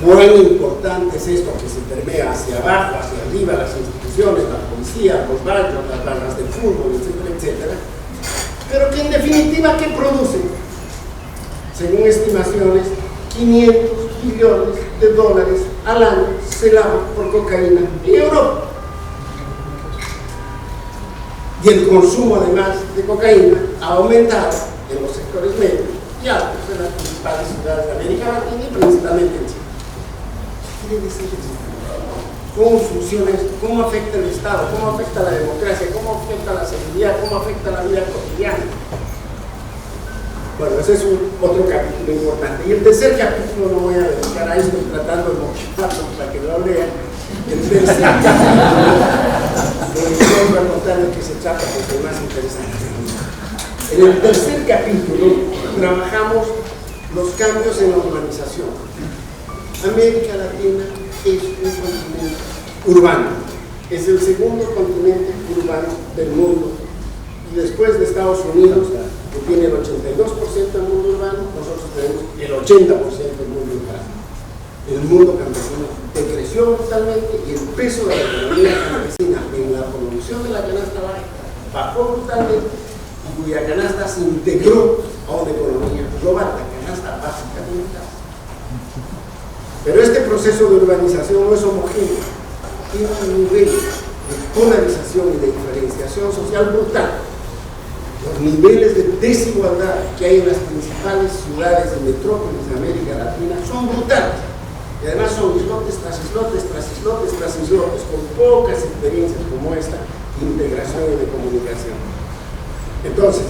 Cuán importante es esto que se permea hacia abajo, hacia arriba, las instituciones, la policía, los barrios, las barras de fútbol, etcétera, etcétera. Pero que en definitiva, ¿qué produce? Según estimaciones, 500 billones de dólares al año se lavan por cocaína en Europa. Y el consumo, además de cocaína, ha aumentado en los sectores medios y altos en las principales ciudades de América Latina y principalmente en Chile. ¿Qué quiere decir eso? ¿Cómo funciona esto? ¿Cómo afecta el Estado? ¿Cómo afecta la democracia? ¿Cómo afecta la seguridad? ¿Cómo afecta la vida cotidiana? Bueno, ese es otro capítulo importante. Y el tercer capítulo no voy a dedicar a esto, tratando de motivarlo para que lo lean. El tercer capítulo, voy a contar de qué se trata porque es más interesante. En el tercer capítulo trabajamos los cambios en la urbanización. América Latina es un continente urbano. Es el segundo continente urbano del mundo. Y después de Estados Unidos, que tiene el 82% del mundo urbano, nosotros tenemos el 80% del mundo urbano. El mundo campesino decreció brutalmente y el peso de la economía campesina en la producción de la canasta bajó brutalmente y cuya canasta se integró a una economía global, la canasta básica alimentar. Pero este proceso de urbanización no es homogéneo, tiene un nivel de polarización y de diferenciación social brutal. Los niveles de desigualdad que hay en las principales ciudades y metrópolis de América Latina son brutales. Y además son islotes tras islotes, tras islotes, tras islotes, con pocas experiencias como esta de integración y de comunicación. Entonces,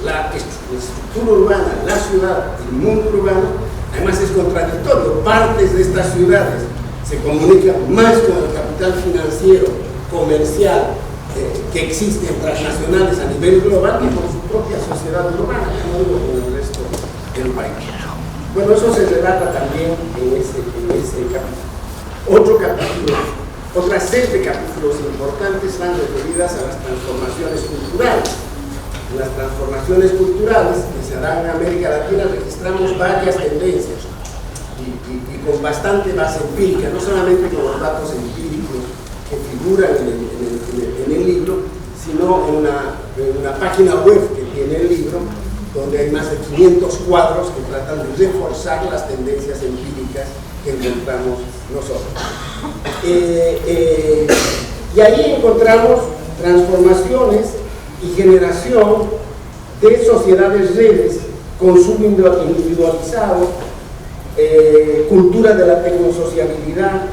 la estructura urbana, la ciudad, el mundo urbano, además es contradictorio. Partes de estas ciudades se comunican más con el capital financiero, comercial, que existen transnacionales a nivel global que con su propia sociedad urbana, no digo con el resto del país. Bueno, eso se relata también en ese capítulo. Otras 7 capítulos importantes están referidas a las transformaciones culturales. En las transformaciones culturales que se dan en América Latina registramos varias tendencias y con bastante base empírica, no solamente con los datos empíricos que figuran en el libro, sino en una página web que tiene el libro, donde hay más de 500 cuadros que tratan de reforzar las tendencias empíricas que encontramos nosotros. Y ahí encontramos transformaciones y generación de sociedades redes, consumo individualizado, cultura de la tecnosociabilidad,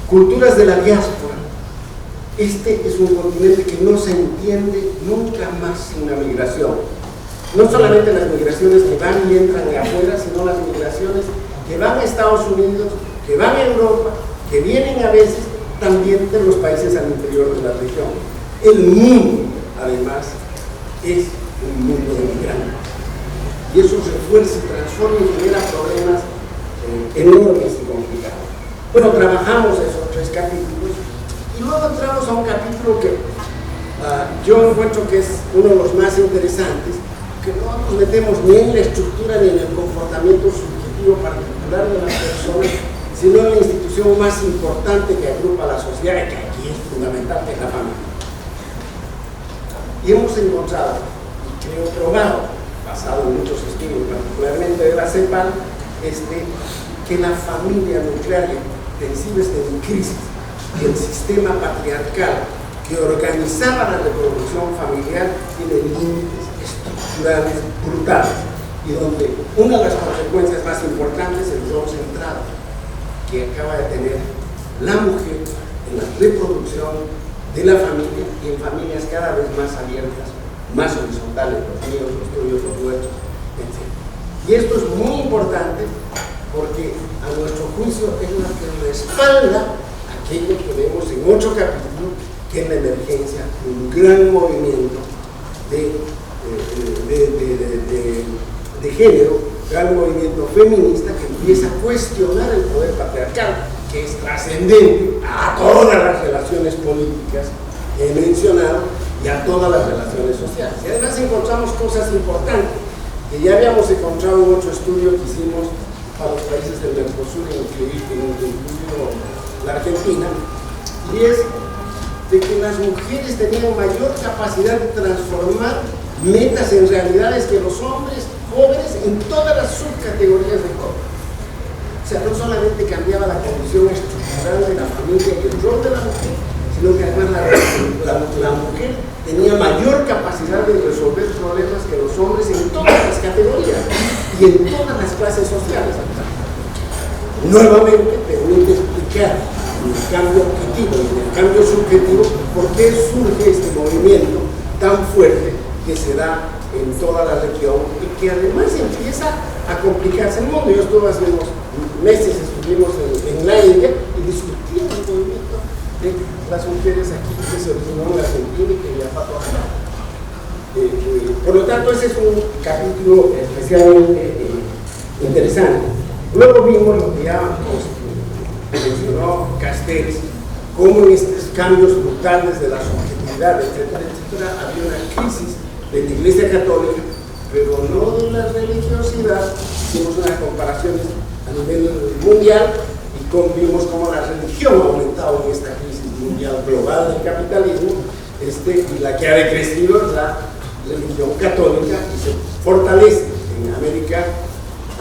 culturas de la diáspora. Este es un continente que no se entiende nunca más sin la migración. No solamente las migraciones que van y entran de afuera, sino las migraciones que van a Estados Unidos, que van a Europa, que vienen a veces también de los países al interior de la región. El mundo, además, es un mundo de migrantes. Y eso refuerza y transforma y genera problemas enormes y complicados. Bueno, trabajamos esos 3 capítulos y luego entramos a un capítulo que yo encuentro que es uno de los más interesantes, que no nos metemos ni en la estructura ni en el comportamiento subjetivo particular de las personas, sino en la institución más importante que agrupa a la sociedad y que aquí es fundamental, que es la familia. Y hemos encontrado, y creo probado, basado en muchos estudios, particularmente de la CEPAL, que la familia nuclear intensiva está en crisis, y el sistema patriarcal que organizaba la reproducción familiar tiene límites estructurales brutales, y donde una de las consecuencias más importantes es el rol centrado que acaba de tener la mujer en la reproducción de la familia y en familias cada vez más abiertas, más horizontales, los míos, los tuyos, los nuestros, etc. Y esto es muy importante porque a nuestro juicio es lo que respalda aquello que vemos en otro capítulo, que es la emergencia de un gran movimiento de género, gran movimiento feminista que empieza a cuestionar el poder patriarcal, que es trascendente a todas las relaciones políticas que he mencionado y a todas las relaciones sociales. Y además encontramos cosas importantes que ya habíamos encontrado en otro estudio que hicimos para los países del Mercosur, incluido la Argentina, y es de que las mujeres tenían mayor capacidad de transformar metas en realidades que los hombres jóvenes en todas las subcategorías de jóvenes. O sea, no solamente cambiaba la condición estructural de la familia y el rol de la mujer, sino que además la mujer tenía mayor capacidad de resolver problemas que los hombres en todas las categorías y en todas las clases sociales. Nuevamente permite explicar en el cambio objetivo y en el cambio subjetivo por qué surge este movimiento tan fuerte que se da en toda la región y que además empieza a complicarse el mundo. Yo estuve hace unos meses, estuvimos en la India y discutíamos el movimiento de las mujeres aquí que se originó en la Argentina y que ya pasó acá. Por lo tanto, ese es un capítulo especialmente interesante. Luego vimos lo que ya mencionó Castells, cómo en estos cambios brutales de la subjetividad, etcétera, etcétera, había una crisis de la Iglesia Católica, pero no de la religiosidad. Hicimos unas comparaciones a nivel mundial y vimos cómo la religión ha aumentado en esta crisis mundial global del capitalismo, y la que ha decrecido es la religión católica y se fortalece en América.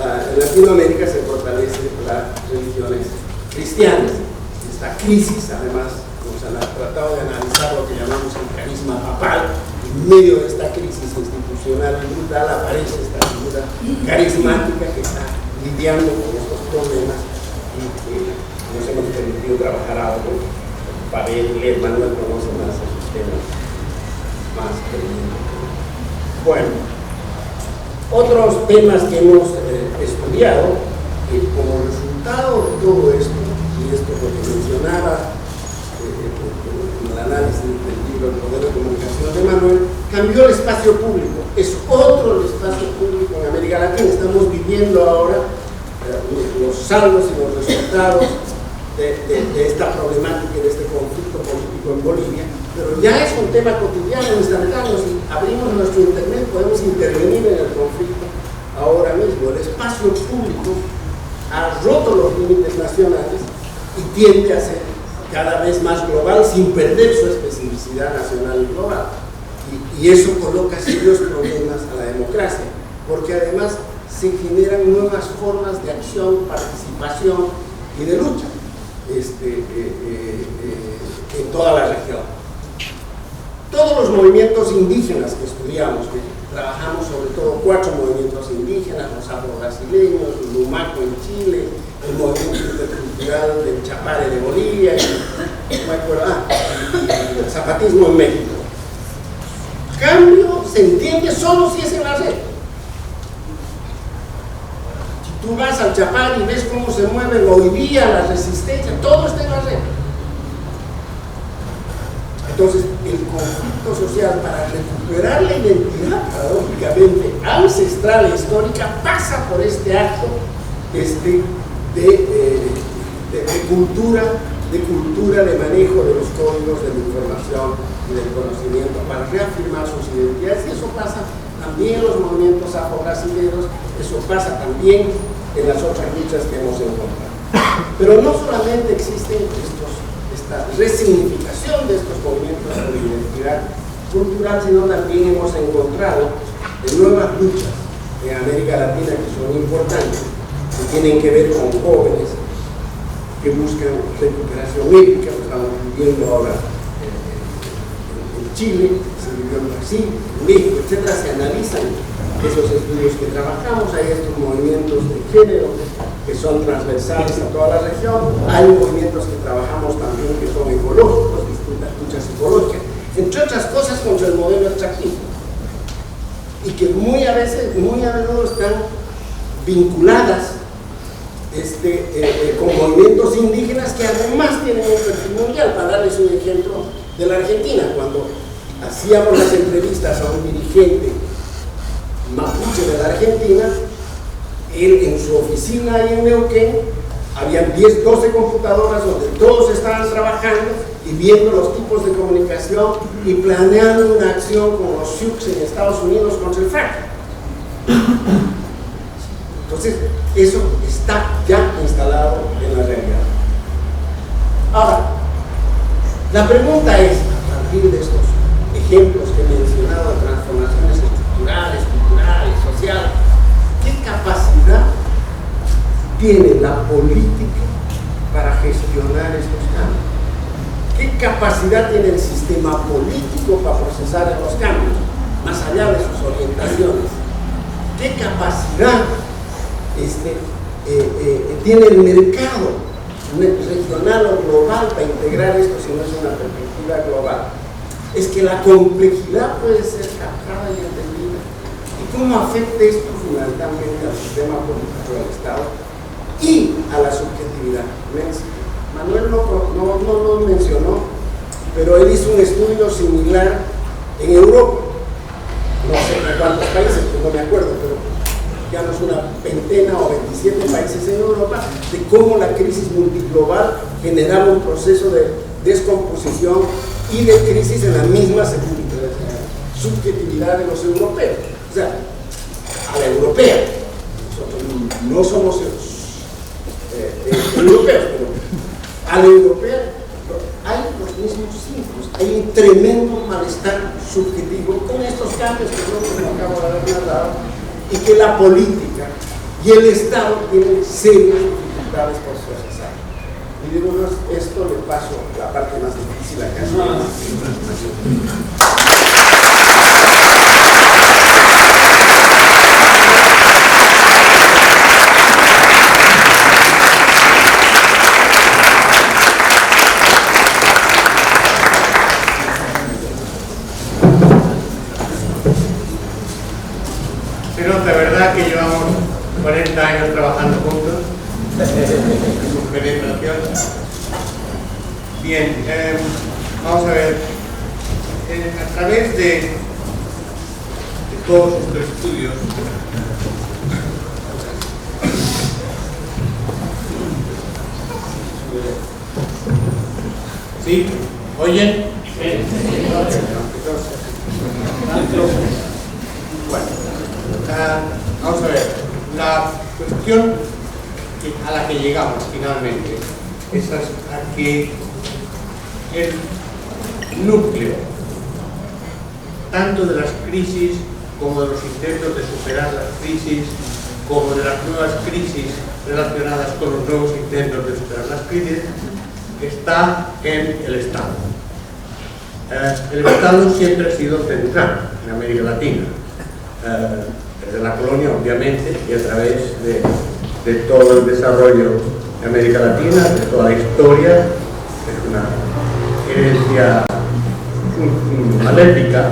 En Latinoamérica se fortalecen las religiones cristianas. Esta crisis, además, como se ha tratado de analizar lo que llamamos el carisma papal, en medio de esta crisis institucional y brutal aparece esta figura carismática que está lidiando con estos problemas y que nos hemos permitido trabajar algo. Pavel y Manuel conocen más esos temas más pendientes. Bueno, otros temas que hemos estudiado, como resultado de todo esto, y esto es lo que mencionaba en el análisis del libro El Poder de Comunicación de Manuel, cambió el espacio público. Es otro el espacio público en América Latina. Estamos viviendo ahora los saldos y los resultados de esta problemática y de este conflicto político en Bolivia, pero ya es un tema cotidiano, instantáneo. Si abrimos nuestro internet podemos intervenir en el conflicto ahora mismo. El espacio público ha roto los límites nacionales y tiende a ser cada vez más global sin perder su especificidad nacional y global, y eso coloca serios problemas a la democracia, porque además se generan nuevas formas de acción, participación y de lucha en toda la región. Todos los movimientos indígenas que estudiamos, que trabajamos sobre todo 4 movimientos indígenas, los afro-brasileños, el Lumaco en Chile, el movimiento intercultural del Chapare de Bolivia, y el zapatismo en México. Cambio se entiende solo si es en la red. Si tú vas al Chapare y ves cómo se mueve hoy día la resistencia, todo está en la red. Entonces, el conflicto social para recuperar la identidad, paradójicamente ancestral e histórica, pasa por este acto de cultura, de manejo de los códigos de la información y del conocimiento para reafirmar sus identidades. Y eso pasa también en los movimientos afro-brasileños, eso pasa también en las otras luchas que hemos encontrado. Pero no solamente existen esta resignificación de estos movimientos de identidad cultural, sino también hemos encontrado nuevas luchas en América Latina que son importantes, que tienen que ver con jóvenes que buscan recuperación étnica. Lo estamos viviendo ahora en Chile, se vivió en Brasil, en México, etc. Se analizan esos estudios que trabajamos. Hay estos movimientos de género que son transversales a toda la región. Hay movimientos que trabajamos también que son ecológicos, distintas luchas ecológicas, entre otras cosas contra el modelo extractivo, y que muy a menudo están vinculadas con movimientos indígenas que además tienen un perfil mundial. Para darles un ejemplo de la Argentina, cuando hacíamos las entrevistas a un dirigente mapuche de la Argentina, él en su oficina ahí en Neuquén, habían 10, 12 computadoras donde todos estaban trabajando y viendo los tipos de comunicación y planeando una acción con los Sioux en Estados Unidos contra el fracking. Entonces, eso está ya instalado en la realidad. Ahora, la pregunta es, a partir de estos ejemplos que he mencionado de transformaciones estructurales, culturales, sociales, ¿qué capacidad tiene la política para gestionar estos cambios? ¿Qué capacidad tiene el sistema político para procesar los cambios, más allá de sus orientaciones? ¿Qué capacidad tiene el mercado regional o global para integrar esto si no es una perspectiva global? Es que la complejidad puede ser captada y entendida. ¿Y cómo afecta esto fundamentalmente al sistema político del Estado y a la subjetividad? Manuel no lo mencionó, pero él hizo un estudio similar en Europa. No sé en cuántos países, no me acuerdo, pero digamos, una veintena o 27 países en Europa, de cómo la crisis multiglobal generaba un proceso de descomposición y de crisis en la misma subjetividad de los europeos. O sea, a la europea, nosotros no somos europeos, pero a la europea hay los mismos síntomas, hay un tremendo malestar subjetivo con estos cambios que yo acabo de haber dado, y que la política y el Estado tienen serias dificultades por procesar. Y digo, esto le paso la parte más difícil acá. Pero la verdad que llevamos 40 años trabajando juntos en su penetración. Bien, vamos a ver, a través de todos estos estudios, ¿sí? ¿Oyen? Bueno, vamos a ver, la cuestión a la que llegamos finalmente es a que el núcleo tanto de las crisis como de los intentos de superar las crisis, como de las nuevas crisis relacionadas con los nuevos intentos de superar las crisis, está en el Estado. El Estado siempre ha sido central en América Latina, desde la colonia obviamente y a través de todo el desarrollo de América Latina, de toda la historia. Es una herencia maléfica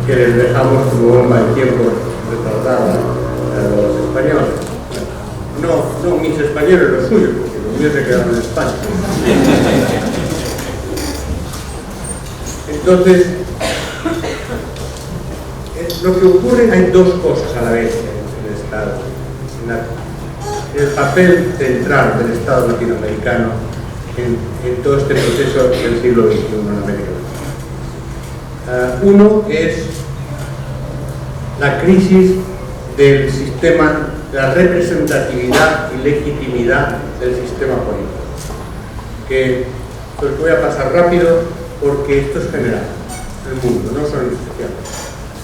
que les dejamos como bomba de tiempo retardada a los españoles. No mis españoles, los suyos, porque los míos se quedaron en España. Entonces, lo que ocurre, hay dos cosas a la vez en el Estado. El papel central del Estado latinoamericano en todo este proceso del siglo XXI en América Latina. Uno es la crisis del sistema, de la representatividad y legitimidad del sistema político. Que pues voy a pasar rápido porque esto es general, el mundo, no son especiales.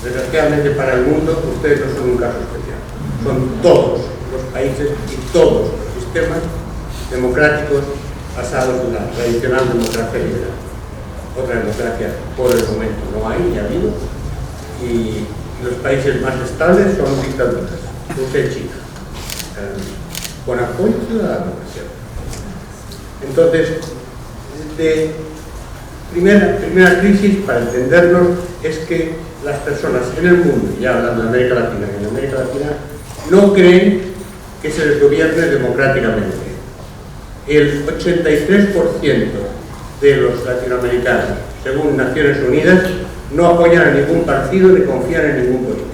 Desgraciadamente para el mundo, ustedes no son un caso especial. Son todos los países y todos los sistemas democráticos basados en la tradicional democracia liberal. Otra democracia por el momento no hay ni ha habido. Y los países más estables son dictaduras. Rusia y China. Con apoyo ciudadano. Entonces, primera crisis, para entendernos, es que las personas en el mundo, ya hablando de América Latina, en América Latina no creen que se les gobierne democráticamente. El 83% de los latinoamericanos, según Naciones Unidas, no apoyan a ningún partido ni confían en ningún político.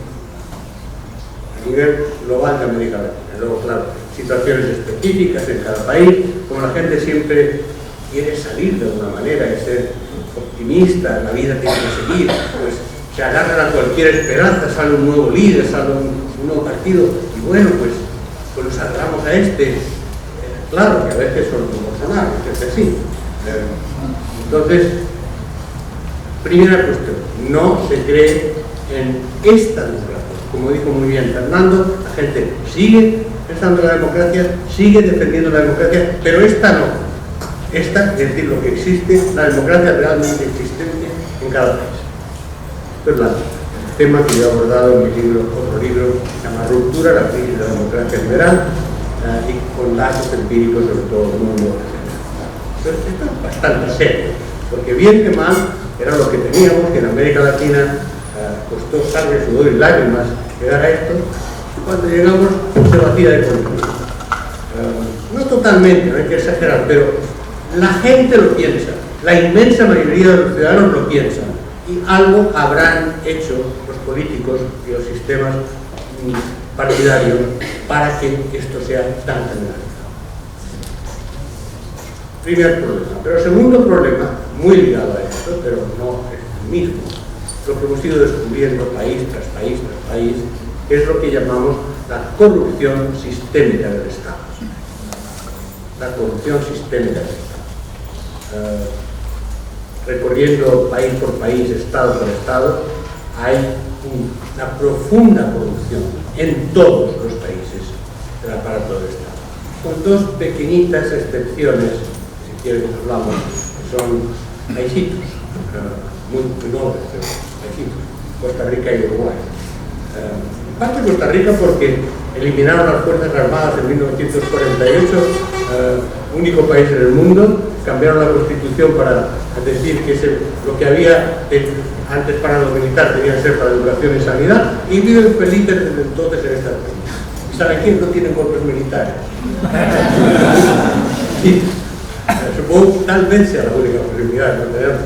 A nivel global de América Latina. Luego, claro, situaciones específicas en cada país, como la gente siempre quiere salir de alguna manera y ser optimista, la vida tiene que seguir, pues se agarran a cualquier esperanza, sale un nuevo líder, sale un nuevo partido, y bueno, pues nos agarramos a este. Claro que a veces son como Bolsonaro, que es así. Entonces, primera cuestión, no se cree en esta democracia. Como dijo muy bien Fernando, la gente sigue pensando en la democracia, sigue defendiendo la democracia, pero esta no. Esta, es decir, lo que existe, la democracia realmente existente en cada país. Esto es el tema que yo he abordado en mi libro, otro libro, que se llama Ruptura, la crisis de la democracia liberal, y con datos empíricos sobre todo el mundo. Pero esto es bastante serio, porque bien que mal era lo que teníamos, que en América Latina costó sangre, sudor y lágrimas llegar a esto, y cuando llegamos se vacía de contenido. No totalmente, no hay que exagerar, pero la gente lo piensa, la inmensa mayoría de los ciudadanos lo piensan, y algo habrán hecho los políticos y los sistemas partidarios para que esto sea tan generalizado. Primer problema. Pero segundo problema, muy ligado a esto, pero no es el mismo, lo que hemos ido descubriendo país tras país tras país, es lo que llamamos la corrupción sistémica del Estado. La corrupción sistémica del Estado. Recorriendo país por país, Estado por Estado, hay una profunda corrupción en todos los países del aparato del Estado, con dos pequeñitas excepciones, si quieren hablamos, que son paisitos, muy menores, pero paisitos, Costa Rica y Uruguay. En parte Costa Rica porque eliminaron las Fuerzas Armadas en 1948, único país en el mundo, cambiaron la Constitución para decir que lo que había antes para lo militar tenía que ser para educación y sanidad, y viven felices desde entonces en esta país. ¿Y saben quién no tiene golpes militares? Sí. Supongo tal vez sea la única posibilidad de mantener.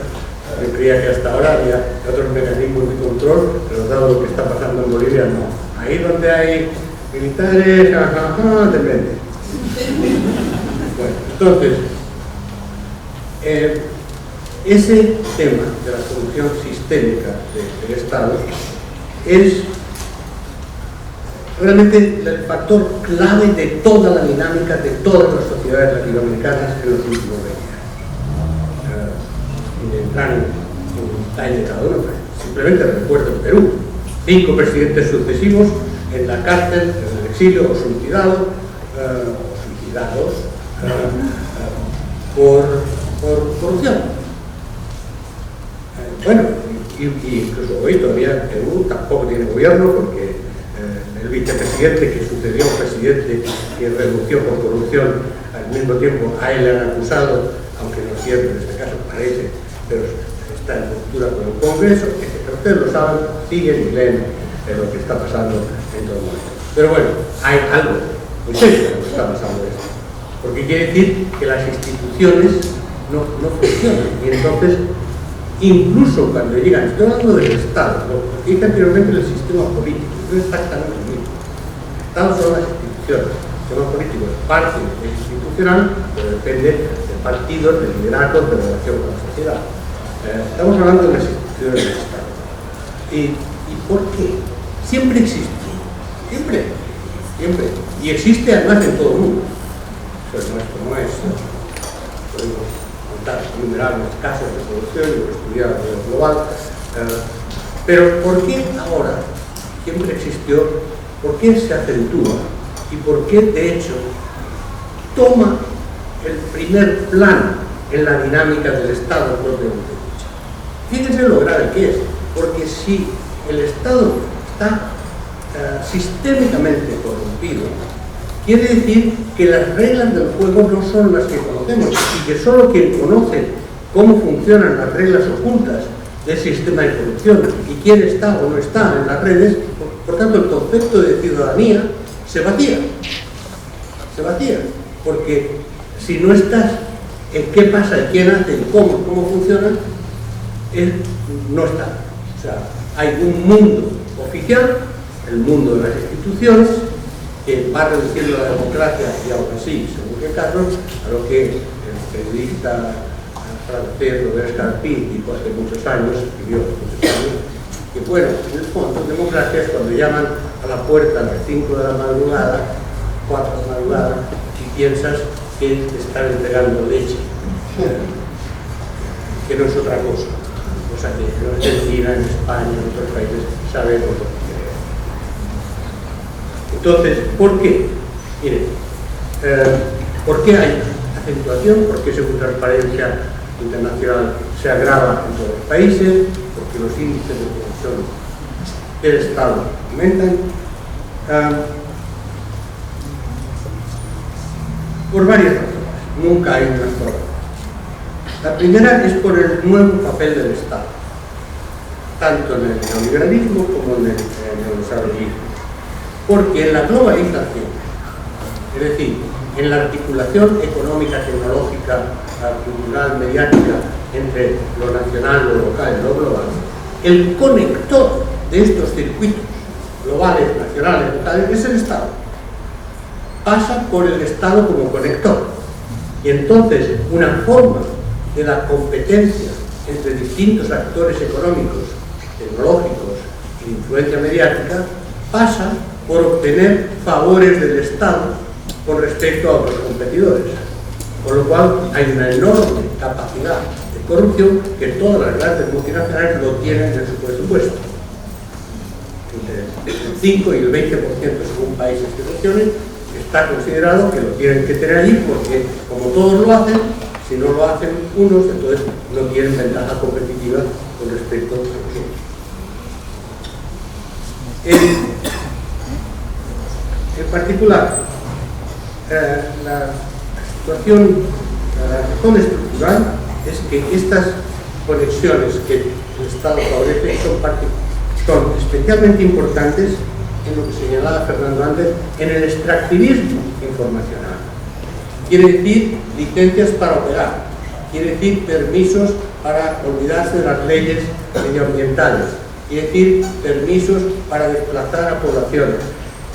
Yo creía que hasta ahora había otros mecanismos de control, pero dado lo que está pasando en Bolivia, no. Ahí donde hay militares, depende. Bueno, entonces, ese tema de la corrupción sistémica del Estado es realmente el factor clave de toda la dinámica de todas las sociedades latinoamericanas en los últimos 20 años. Sin entrar en detalle de cada uno, simplemente recuerdo en Perú, 5 presidentes sucesivos en la cárcel, en el exilio o suicidados por corrupción. Bueno, y incluso hoy todavía Perú tampoco tiene gobierno porque el vicepresidente que sucedió al presidente que renunció por corrupción, al mismo tiempo a él le han acusado, aunque no es cierto en este caso parece, pero está en ruptura con el Congreso, que ustedes lo saben, siguen y leen lo que está pasando en todo el mundo. Pero bueno, hay algo muy serio en lo que está pasando esto, porque quiere decir que las instituciones no funcionan, y entonces incluso cuando llegan, estoy hablando del Estado, lo que dije anteriormente del sistema político, no es exactamente lo mismo. El Estado son las instituciones, el sistema político es parte institucional, pero depende de partidos, de liderazgos, de relación con la sociedad. Estamos hablando de las instituciones del Estado. ¿Y por qué? Siempre existe, siempre, y existe además en todo el mundo. Eso no es, podemos innumerables casos de corrupción y estudiar a nivel global, pero ¿por qué ahora siempre existió? ¿Por qué se acentúa? ¿Y por qué de hecho toma el primer plano en la dinámica del Estado propiamente dicho? Fíjense lo grave que es, porque si el Estado está sistémicamente corrompido, quiere decir que las reglas del juego no son las que conocemos y que solo quien conoce cómo funcionan las reglas ocultas del sistema de corrupción y quién está o no está en las redes, por tanto el concepto de ciudadanía se vacía, porque si no estás en qué pasa y quién hace y cómo funciona, él no está. O sea, hay un mundo oficial, el mundo de las instituciones, que va reduciendo la democracia y aún así, según qué casos, a lo que el periodista francés Robert Scarpin dijo hace muchos años, escribió hace muchos años, que bueno, en el fondo, democracia es cuando llaman a la puerta a las 5 de la madrugada, 4 de la madrugada, y piensas que te están entregando leche, que no es otra cosa. O sea, que en Argentina, en España, en otros países, sabemos lo que queremos. Entonces, ¿por qué? Miren, ¿por qué hay acentuación? ¿Por qué según Transparencia Internacional se agrava en todos los países? Porque los índices de corrupción del Estado aumentan. Por varias razones. Nunca hay una sola. La primera es por el nuevo papel del Estado, tanto en el neoliberalismo como en el neodesarrollismo. Porque en la globalización, es decir, en la articulación económica, tecnológica, cultural, mediática, entre lo nacional, lo local y lo global, el conector de estos circuitos globales, nacionales, locales, es el Estado. Pasa por el Estado como conector. Y entonces una forma de la competencia entre distintos actores económicos, tecnológicos y de influencia mediática pasa por obtener favores del Estado con respecto a otros competidores. Con lo cual hay una enorme capacidad de corrupción que todas las grandes multinacionales lo tienen en su presupuesto. Entre el 5 y el 20% según países y regiones está considerado que lo tienen que tener allí porque como todos lo hacen, si no lo hacen unos, entonces no tienen ventaja competitiva con respecto a los otros. En particular, la razón estructural es que estas conexiones que el Estado favorece son especialmente importantes en lo que señalaba Fernando antes, en el extractivismo informacional. Quiere decir licencias para operar, quiere decir permisos para olvidarse de las leyes medioambientales, quiere decir permisos para desplazar a poblaciones,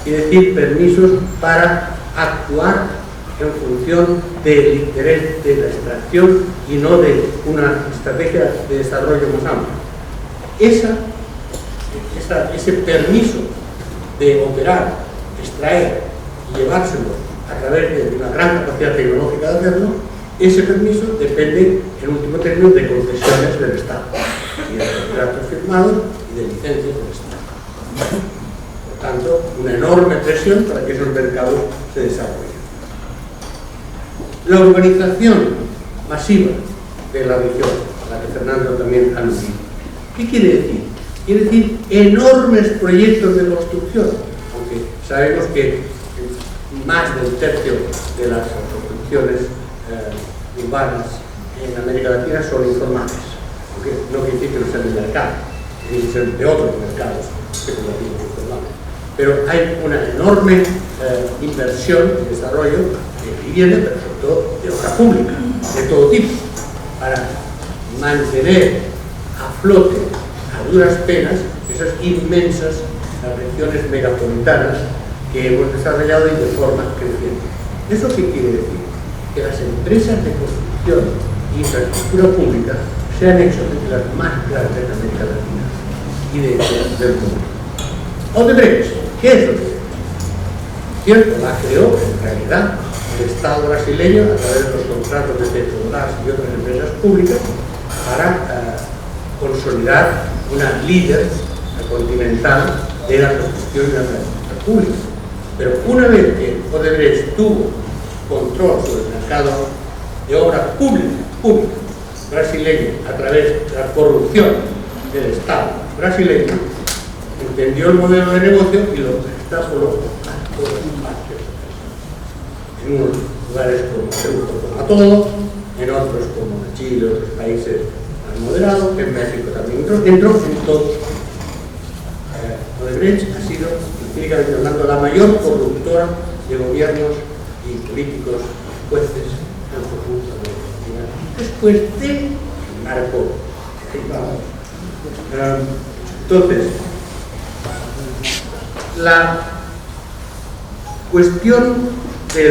quiere decir permisos para actuar en función del interés de la extracción y no de una estrategia de desarrollo más amplia. Ese permiso de operar, extraer y llevárselo a través de una gran capacidad tecnológica de hacerlo, ese permiso depende, en último término, de concesiones del Estado y de contratos firmados y de licencias del Estado. Por tanto, una enorme presión para que esos mercados se desarrollen. La urbanización masiva de la región, a la que Fernando también aludió. ¿Qué quiere decir? Quiere decir enormes proyectos de construcción, aunque sabemos que más del tercio de las construcciones urbanas en América Latina son informales, aunque no quiere decir que no sean de mercado, tienen que ser de otros mercados especulativos informales. Pero hay una enorme inversión y desarrollo de vivienda, pero sobre todo de obra pública, de todo tipo, para mantener a flote a duras penas esas inmensas regiones megapolitanas que hemos desarrollado y de forma creciente. ¿Eso qué quiere decir? Que las empresas de construcción e infraestructura pública se han hecho de las más grandes de América Latina y del mundo. Odebrecht, ¿qué es Odebrecht? Cierto, la creó en realidad el Estado brasileño a través de los contratos de Petrobras y otras empresas públicas para consolidar una líder continental de la construcción y la infraestructura pública. Pero una vez que Odebrecht tuvo control sobre el mercado de obra pública brasileño a través de la corrupción del Estado brasileño, entendió el modelo de negocio y lo extrapoló a todo el patio. En unos lugares como Perú toma todo, en otros como Chile, otros países más moderados, en México también entró en todo. Odebrecht ha sido, empíricamente hablando, la mayor corruptora de gobiernos y políticos, jueces, en el conjunto de la Argentina, después de narco. Entonces, la cuestión de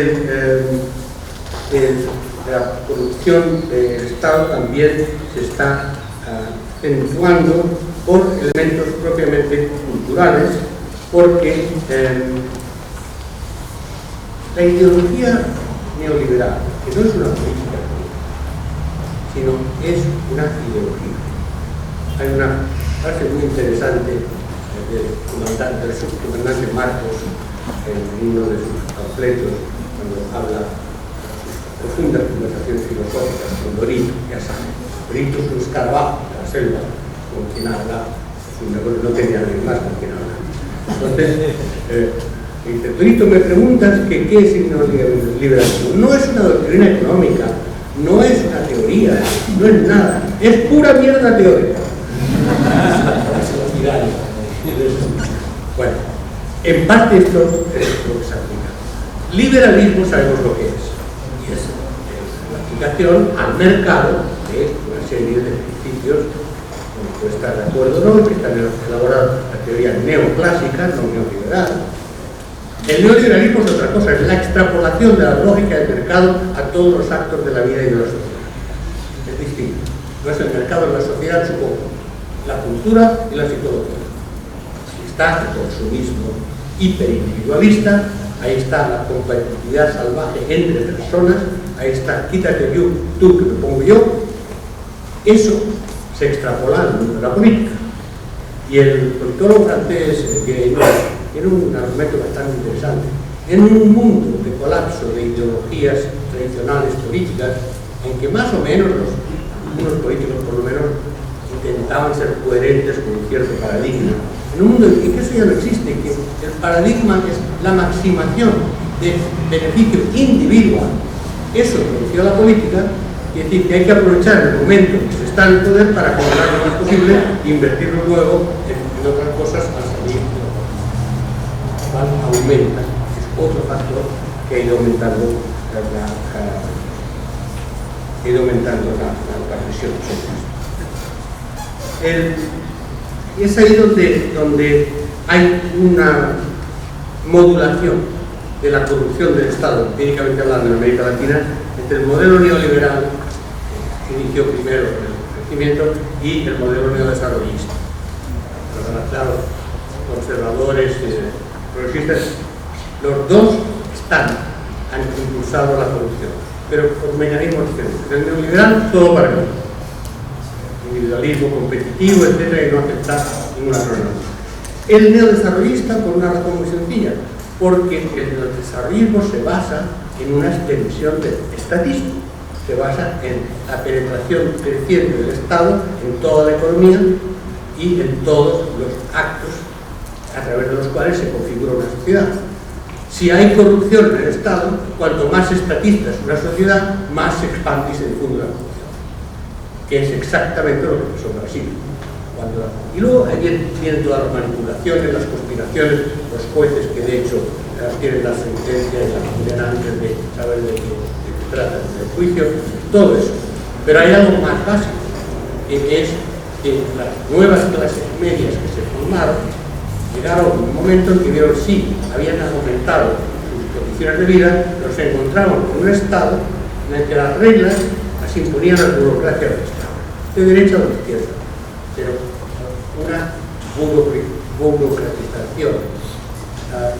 la corrupción del Estado también se está acentuando por elementos propiamente culturales, porque la ideología neoliberal, que no es una política, sino es una ideología. Hay una frase muy interesante del subcomandante Marcos en uno de sus panfletos, cuando habla de profundas conversaciones filosóficas con Dorito, ya saben. Dorito es un escarabajo de la selva, con quien habla, no tenía nadie más con quien hablar. Entonces, dice, Dorito, me preguntas que qué es el neoliberalismo. No es una doctrina económica, no es una teoría, no es nada, es pura mierda teórica. Bueno, en parte esto es lo que se aplica. Liberalismo sabemos lo que es, y es la aplicación al mercado de una serie de principios puede estar de acuerdo o no, que está elaborada la teoría neoclásica, no neoliberal. El neoliberalismo es otra cosa, es la extrapolación de la lógica del mercado a todos los actos de la vida y de la sociedad. Es distinto. No es el mercado, es la sociedad, supongo, la cultura y la psicología. Está el consumismo hiperindividualista, ahí está la competitividad salvaje entre personas, ahí está quítate tú que me pongo yo. Eso se extrapola al mundo de la política. Y el politólogo francés Guénon tiene un argumento bastante interesante. En un mundo de colapso de ideologías tradicionales políticas, en que más o menos unos políticos por lo menos intentaban ser coherentes con un cierto paradigma, en un mundo en que eso ya no existe, que el paradigma es la maximación de beneficio individual, eso produció la política, y es decir, que hay que aprovechar el momento que se está en el poder para acumular lo más posible e invertirlo luego en otras cosas al salir. Aumenta, es otro factor que ha ido aumentando la presión social. Y es ahí donde hay una modulación de la corrupción del Estado, empíricamente hablando en América Latina, entre el modelo neoliberal, que inició primero el crecimiento, y el modelo neodesarrollista. Claro, conservadores, progresistas, los dos han impulsado la corrupción, pero por mecanismos diferentes. El neoliberal, todo para mí. Individualismo competitivo, etcétera, y no aceptar ninguna norma. El neodesarrollista, por una razón muy sencilla, porque el neodesarrollismo se basa en una extensión del estatismo, se basa en la penetración creciente del Estado en toda la economía y en todos los actos a través de los cuales se configura una sociedad. Si hay corrupción en el Estado, cuanto más estatista es una sociedad, más se expande y se difunde la corrupción, que es exactamente lo que pasó en Brasil. Y luego vienen todas las manipulaciones, las conspiraciones, los jueces que de hecho tienen las sentencias y las condenan antes de saber de qué tratan del juicio, todo eso. Pero hay algo más básico, que es que las nuevas clases medias que se formaron llegaron a un momento en que vieron sí, habían aumentado sus condiciones de vida, pero se encontraban en un Estado en el que las reglas las imponían la burocracia del Estado, de derecha o de izquierda, pero una burocratización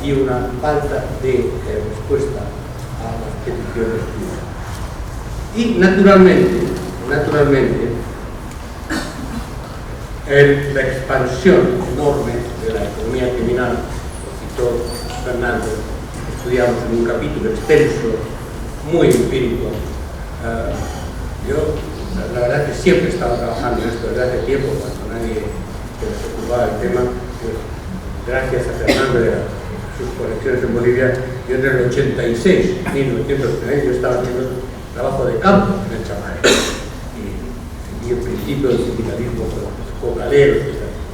y una falta de respuesta a las peticiones públicas. Y naturalmente, la expansión enorme de la economía criminal, lo citó Fernando, estudiamos en un capítulo extenso, muy empírico. Yo, la verdad que siempre he estado trabajando en esto desde hace tiempo, cuando nadie se ocupaba del tema. Gracias a Fernando y a sus conexiones en Bolivia, yo en el 86, 1990, yo estaba haciendo trabajo de campo en el Champagne. Y el principio del sindicalismo cocaleros,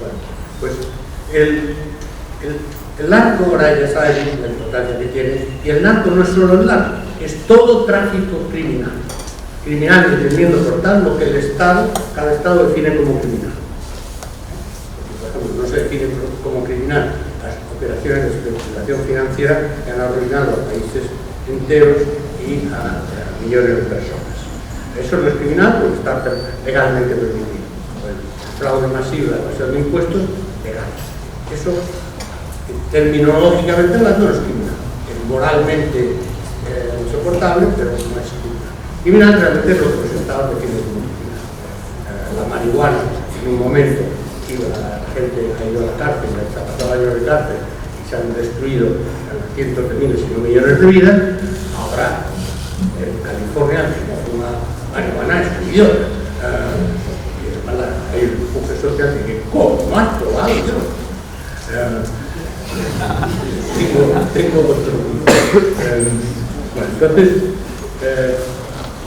bueno, pues el narco, ahora ya sabes la importancia que tiene, y el narco no es solo el narco, es todo tráfico criminal. Criminal entendiendo por tal lo que el Estado, cada Estado define como criminal. Por ejemplo, no se define como criminal las operaciones de especulación financiera que han arruinado a países enteros y a millones de personas. Eso no es criminal porque está legalmente permitido. El fraude masivo, la evasión de impuestos, legal. Eso, terminológicamente hablando, no es criminal. Es moralmente insoportable, pero no es criminal. Criminal realmente es lo que los Estados definen como criminal. La marihuana, en un momento, la gente ha ido a la cárcel, se ha pasado años de cárcel y se han destruido cientos de miles, si no millones de vidas. Ahora, en California, una marihuana es idiota. Hay un profesor que hace que, ¿cómo? ¿No has probado? Tengo otro. Bueno, entonces,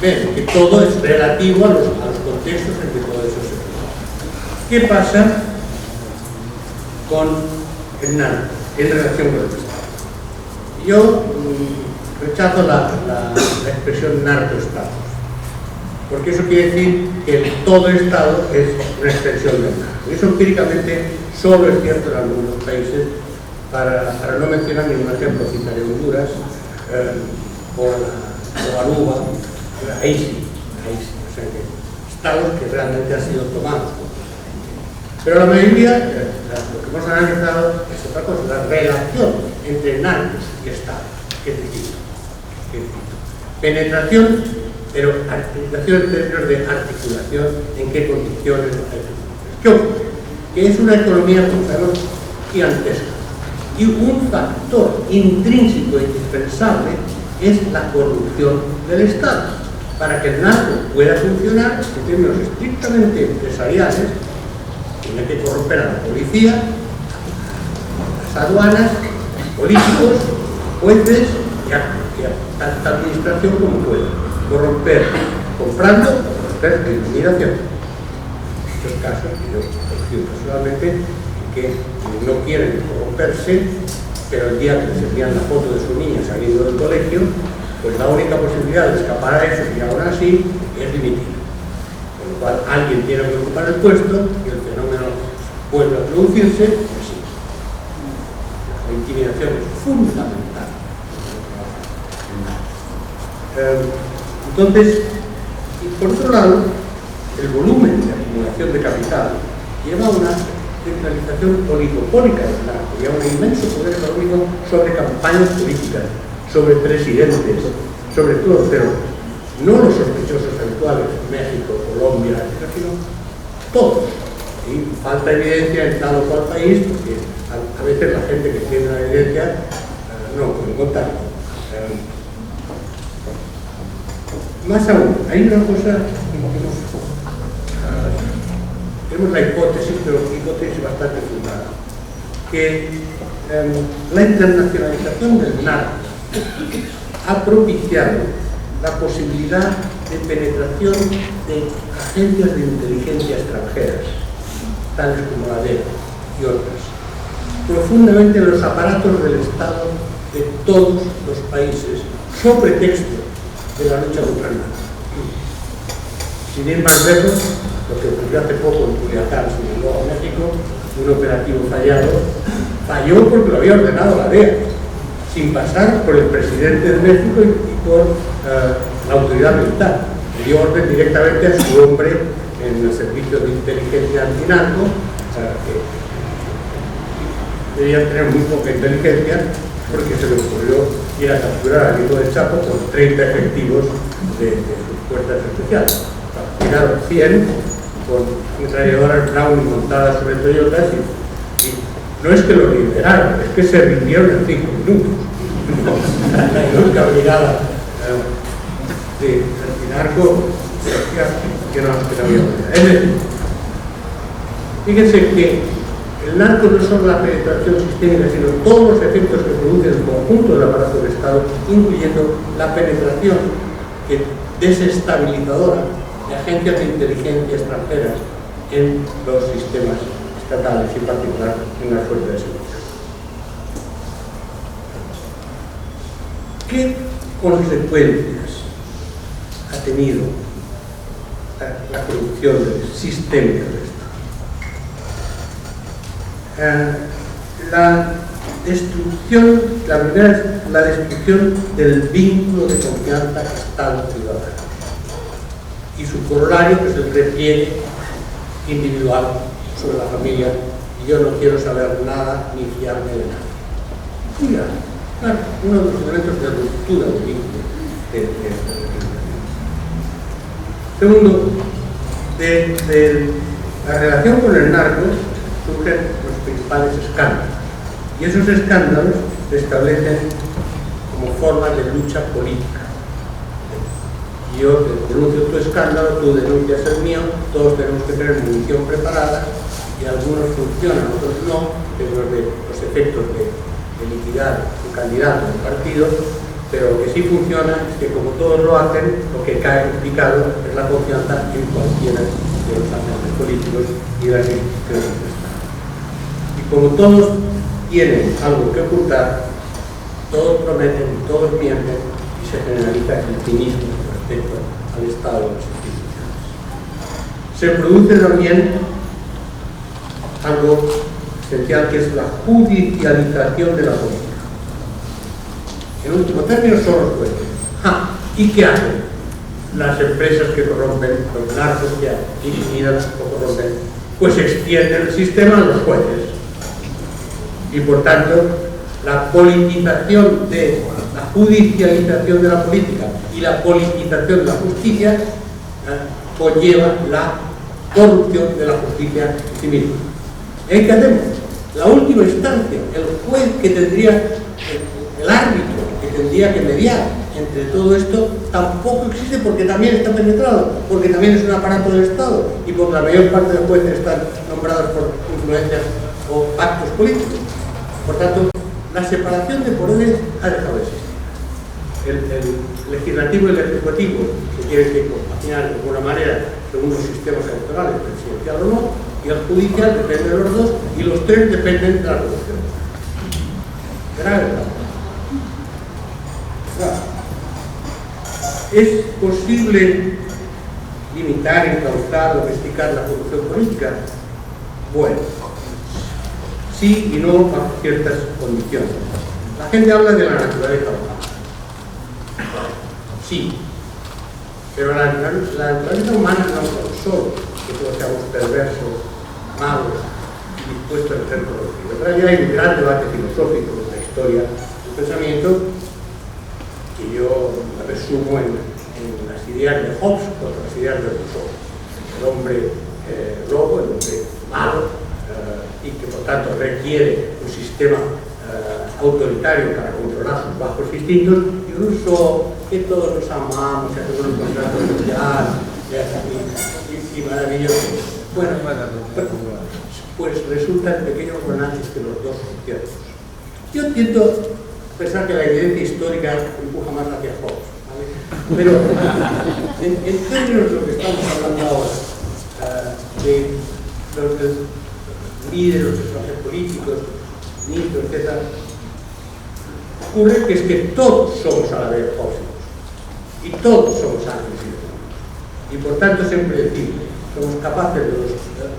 ven que todo es relativo a los contextos en que todo eso se da. ¿Qué pasa con el narco en relación con el Estado? Yo rechazo la expresión narcoestados. porque eso quiere decir que todo el Estado es una extensión del narco. Eso empíricamente solo es cierto en algunos países, para no mencionar ningún ejemplo, citaré Honduras, o Aruba, ahí sí, o sea que estados que realmente han sido tomados. Pero la mayoría, lo que hemos analizado es otra cosa, la relación entre narcos y Estado, que es distinto. Penetración, pero articulación en términos de articulación, en qué condiciones. ¿Qué ocurre? Que es una economía, como sabemos, gigantesca. Y un factor intrínseco e indispensable es la corrupción del Estado. Para que el narco pueda funcionar, en términos estrictamente empresariales, tiene que corromper a la policía, a las aduanas, políticos, jueces y a tanta administración como pueda. Corromper comprando, corromper la inmigración. En muchos casos, yo conocido personalmente, que no quieren corromperse, pero el día que les envían la foto de su niña saliendo del colegio, pues la única posibilidad de escapar a eso, y aún así, es dimitir. Con lo cual, alguien tiene que ocupar el puesto y el fenómeno vuelve a producirse, pues sí. La intimidación es fundamental. Entonces, y por otro lado, el volumen de acumulación de capital lleva a una centralización oligopólica del narco y a un inmenso poder económico sobre campañas políticas, sobre presidentes, sobre todo, pero no los sospechosos habituales, México, Colombia, etc., sino todos. Y falta evidencia en tal o cual país, porque a veces la gente que tiene la evidencia no puede contar. Más aún, hay una cosa, tenemos la hipótesis, pero hipótesis bastante fundada, que la internacionalización del narco ha propiciado la posibilidad de penetración de agencias de inteligencia extranjeras, tales como la DEA y otras, profundamente en los aparatos del Estado de todos los países, sobre texto de la lucha contra el narco. Sin ir más lejos, lo que ocurrió hace poco en Culiacán, Sinaloa, México, un operativo falló porque lo había ordenado la DEA, sin pasar por el presidente de México y por la autoridad militar. Le dio orden directamente a su hombre en el servicio de inteligencia antinarco, que debían tener muy poca inteligencia, porque se le ocurrió ir a capturar al hijo del Chapo con 30 efectivos de sus fuerzas especiales. Tiraron 100 con metralladoras Browning montadas sobre Toyotas y no es que lo liberaron, es que se rindieron en 5 minutos. La única brigada de antinarco que no había manera. Es decir, fíjense que el narco no es solo la penetración sistémica, sino todos los efectos que produce el conjunto del aparato del Estado, incluyendo la penetración desestabilizadora de agencias de inteligencia extranjeras en los sistemas estatales y en particular en las fuerzas de seguridad. ¿Qué consecuencias ha tenido la corrupción sistémica de la destrucción, la primera es la destrucción del vínculo de confianza Estado-ciudadano y su corolario, que es el repliegue individual sobre la familia, y yo no quiero saber nada ni fiarme de nada. Mira, claro, uno de los elementos de ruptura del vínculo segundo, de la relación con el narco surgen los principales escándalos, y esos escándalos se establecen como formas de lucha política. Yo denuncio tu escándalo, tú denuncias el mío, todos tenemos que tener munición preparada, y algunos funcionan, otros no, dentro de los efectos de liquidar su candidato del partido, pero lo que sí funciona es que como todos lo hacen, lo que cae en picado es la confianza en cualquiera de los agentes políticos y las instituciones del Estado. Y como todos tienen algo que ocultar, todos prometen, todos mienten y se generaliza el cinismo respecto al Estado de las instituciones. Se produce también algo esencial, que es la judicialización de la política. En último término son los jueces. ¿Y qué hacen? Las empresas que corrompen, los narcos que intimidan o corrompen, pues extienden el sistema a los jueces. Y por tanto, la politización de la judicialización de la política y la politización de la justicia conlleva la corrupción de la justicia en sí misma. ¿Y qué hacemos? La última instancia, el juez que tendría, el árbitro que tendría que mediar entre todo esto, tampoco existe, porque también está penetrado, porque también es un aparato del Estado y porque la mayor parte de los jueces están nombrados por influencias o actos políticos. Por tanto, la separación de poderes ha dejado de existir. El legislativo y el ejecutivo, que quiere que compaginar de alguna manera según los sistemas electorales, presidencial o no, y el judicial depende de los dos, y los tres dependen de la corrupción. Grave. ¿Es posible limitar, encauzar, domesticar la corrupción política? Bueno, sí y no bajo ciertas condiciones. La gente habla de la naturaleza humana. Sí, pero la naturaleza humana no es solo que todos seamos perversos, malos y dispuestos a ser corruptidos. En realidad hay un gran debate filosófico de la historia del pensamiento, que yo resumo en las ideas de Hobbes o las ideas de Rousseau. El hombre lobo, el hombre malo, y que por tanto requiere un sistema autoritario para controlar sus bajos instintos, y Rousseau, que todos nos amamos, que hacemos un contrato social, y maravilloso. Bueno, pues resulta en pequeños granajes que los dos son ciertos. Yo tiendo pensar que la evidencia histórica empuja más hacia Hobbes, ¿vale? Pero en términos de lo que estamos hablando ahora, de los líderes, los personajes políticos, ministros, etc., ocurre que es que todos somos a la vez Hobbesianos y todos somos ángeles y demonios, y por tanto siempre decimos, somos capaces de los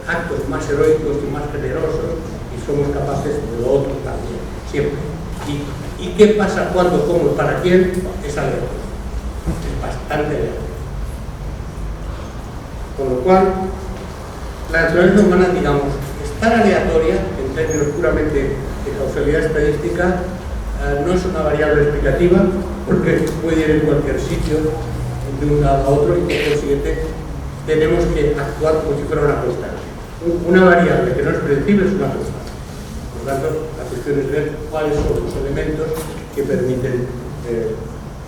actos más heroicos y más generosos, y somos capaces de lo otro también, siempre. ¿Y qué pasa cuándo, cómo, para quién? Es aleatorio. Es bastante aleatorio. Con lo cual, la naturaleza humana, digamos, es tan aleatoria, en términos puramente de causalidad estadística, no es una variable explicativa, porque puede ir en cualquier sitio, de un lado a otro, y por consiguiente tenemos que actuar como si fuera una constante. Una variable que no es predecible es una constante. Por lo tanto, la cuestión es ver cuáles son los elementos que permiten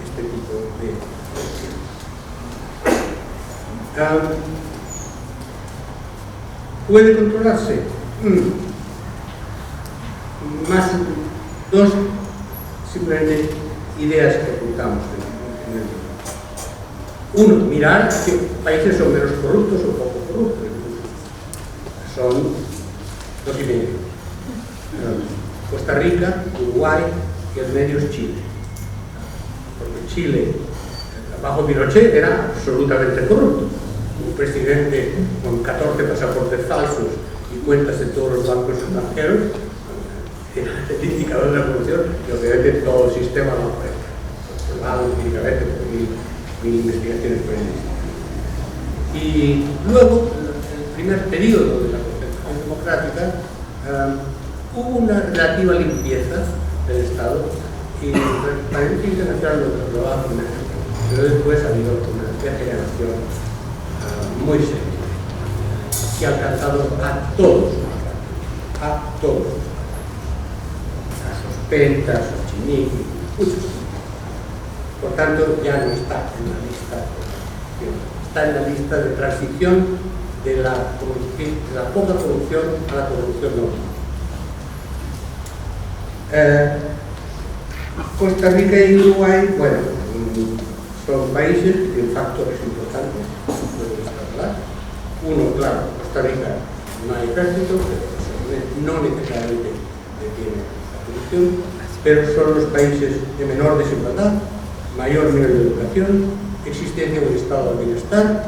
este tipo de acción. ¿Puede controlarse? Más dos simplemente ideas que apuntamos en el libro. Uno, mirar qué países son menos corruptos o poco corruptos. Son 2,5. Costa Rica, Uruguay y el medio es Chile. Porque Chile, bajo Pinochet, era absolutamente corrupto. Un presidente con 14 pasaportes falsos y cuentas en todos los bancos extranjeros, era el indicador de la corrupción, y obviamente todo el sistema lo ofrece. Controlado empíricamente por mil investigaciones periodísticas. Y luego, en el primer periodo de la Constitución Democrática, hubo una relativa limpieza del Estado, y la Amnistía Internacional lo trasladaba con eso, pero después ha habido una degeneración muy seria, que ha alcanzado a todos, a Sospenta, a Chiniqui, muchos. Por tanto, ya no está en la lista, está en la lista de transición de la poca corrupción a la corrupción normal. Costa Rica y Uruguay, bueno, son países que tienen factores importantes, uno, claro, Costa Rica no hay ejército, no necesariamente detiene la corrupción, pero son los países de menor desigualdad, mayor nivel de educación, existencia de un estado de bienestar,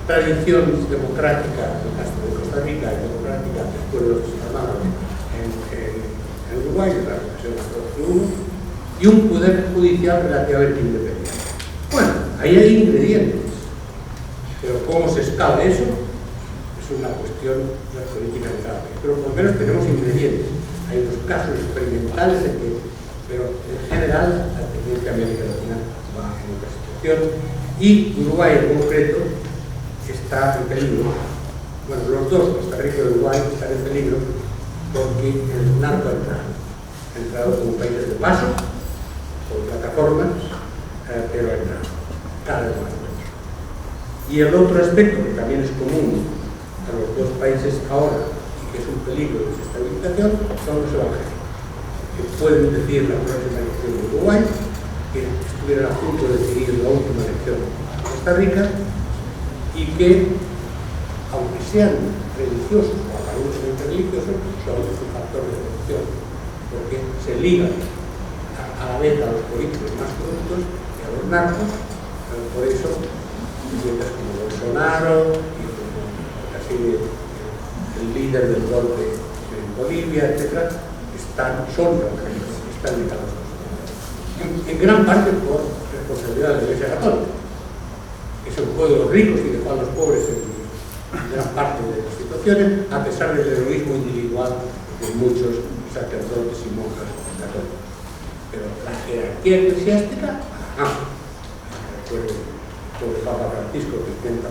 tradición democrática en el caso de Costa Rica y democrática después de lo que se llamaron en Uruguay, en la Revolución de 2001, y un poder judicial relativamente independiente. Bueno, ahí hay ingredientes, pero cómo se escala eso es una cuestión de la política de cada país. Pero por lo menos tenemos ingredientes. Hay unos casos experimentales pero en general la tendencia de América Latina va en otra situación, y Uruguay en concreto está en peligro. Bueno, los dos, Costa Rica y Uruguay, están en peligro porque el narco ha entrado como países de paso, con plataformas, pero ha entrado cada vez más. Y el otro aspecto que también es común a los dos países ahora y que es un peligro de desestabilización son los evangélicos, que pueden decir la próxima elección de Uruguay, que estuvieron a punto de decidir la última elección de Costa Rica, y que, aunque sean religiosos o aparentemente religiosos, son un factor de corrupción, porque se ligan a la vez a los políticos más corruptos y a los narcos. Por eso, presidentes como Bolsonaro y como casi el líder del golpe en Bolivia, etc., son evangélicos, están ligados en gran parte por responsabilidad de la Iglesia Católica, que se ocupó de los ricos y dejó a los pobres en gran parte de las situaciones, a pesar del heroísmo individual de muchos sacerdotes y monjas católicos. Pero la jerarquía eclesiástica, recuerdo por el Papa Francisco, que intenta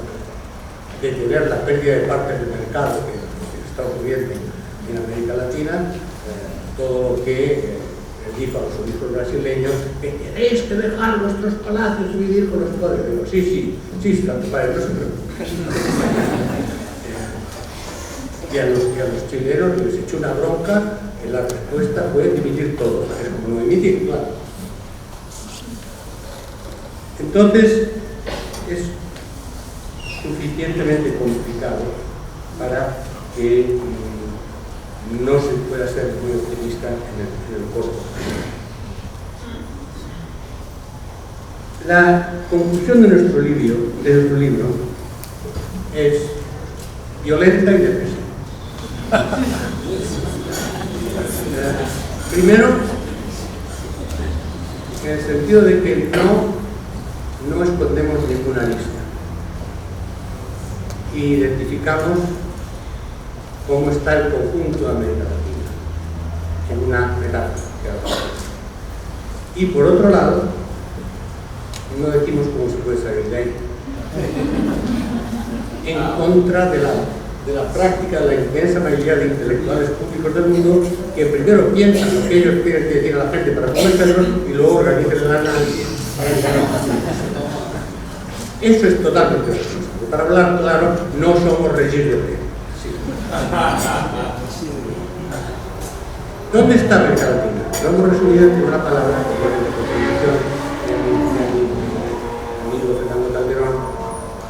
detener la pérdida de partes del mercado que está ocurriendo en América Latina, todo lo que dijo a los obispos brasileños, que tenéis que dejar vuestros palacios y vivir con los pobres. Digo, sí, Santo Padre, no se preocupen. Y a los chilenos les echó una bronca, que la respuesta fue dimitir todo. Es como no dimitir, claro. Entonces, es suficientemente complicado para que no se pueda ser muy optimista en el corto. La conclusión de nuestro libro es violenta y depresiva. Primero, en el sentido de que no escondemos ninguna lista. Y identificamos cómo está el conjunto de América Latina en una metáfora. Y por otro lado, no decimos cómo se puede salir de ahí, en contra de la práctica de la inmensa mayoría de intelectuales públicos del mundo, que primero piensan lo que ellos tienen que decir a la gente para convencerlos y luego organizan el análisis para eso es totalmente responsable. Para hablar claro, no somos Regis Debray. ¿Dónde está América Latina? Lo hemos resumido en una palabra que viene de contribución de mi amigo Fernando Calderón,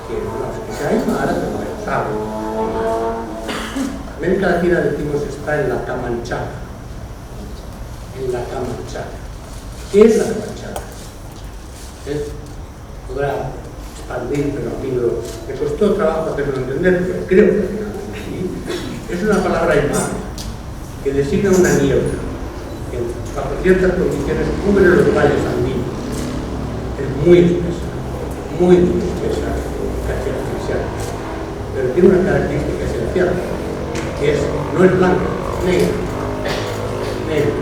que se Aymara, pero no sabe. América Latina, decimos, está en la Camanchaca. En la Camanchaca. ¿Qué es la Camanchaca? Podrá expandir, pero a mí me costó trabajo hacerlo entender, pero creo que finalmente sí. Es una palabra aymara que designa una niebla que bajo ciertas condiciones cubre los valles andinos. Es muy espesa, casi artificial, pero tiene una característica esencial, que no es blanca, es negra.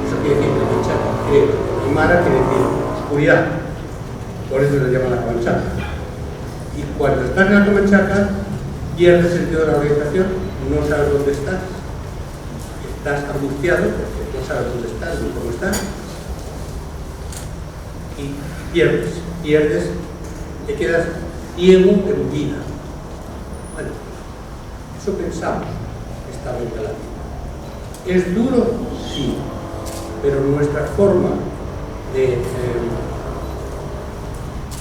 Eso quiere decir Camanchaca, que aymara quiere decir oscuridad, por eso se llama la Camanchaca. Y cuando estás en la Camanchaca, pierdes el sentido de la orientación, no sabes dónde estás. Estás angustiado porque no sabes dónde estás ni cómo estás. Y pierdes, te quedas ciego en vida. Bueno, eso pensamos, esta América Latina. ¿Es duro? Sí, pero nuestra forma de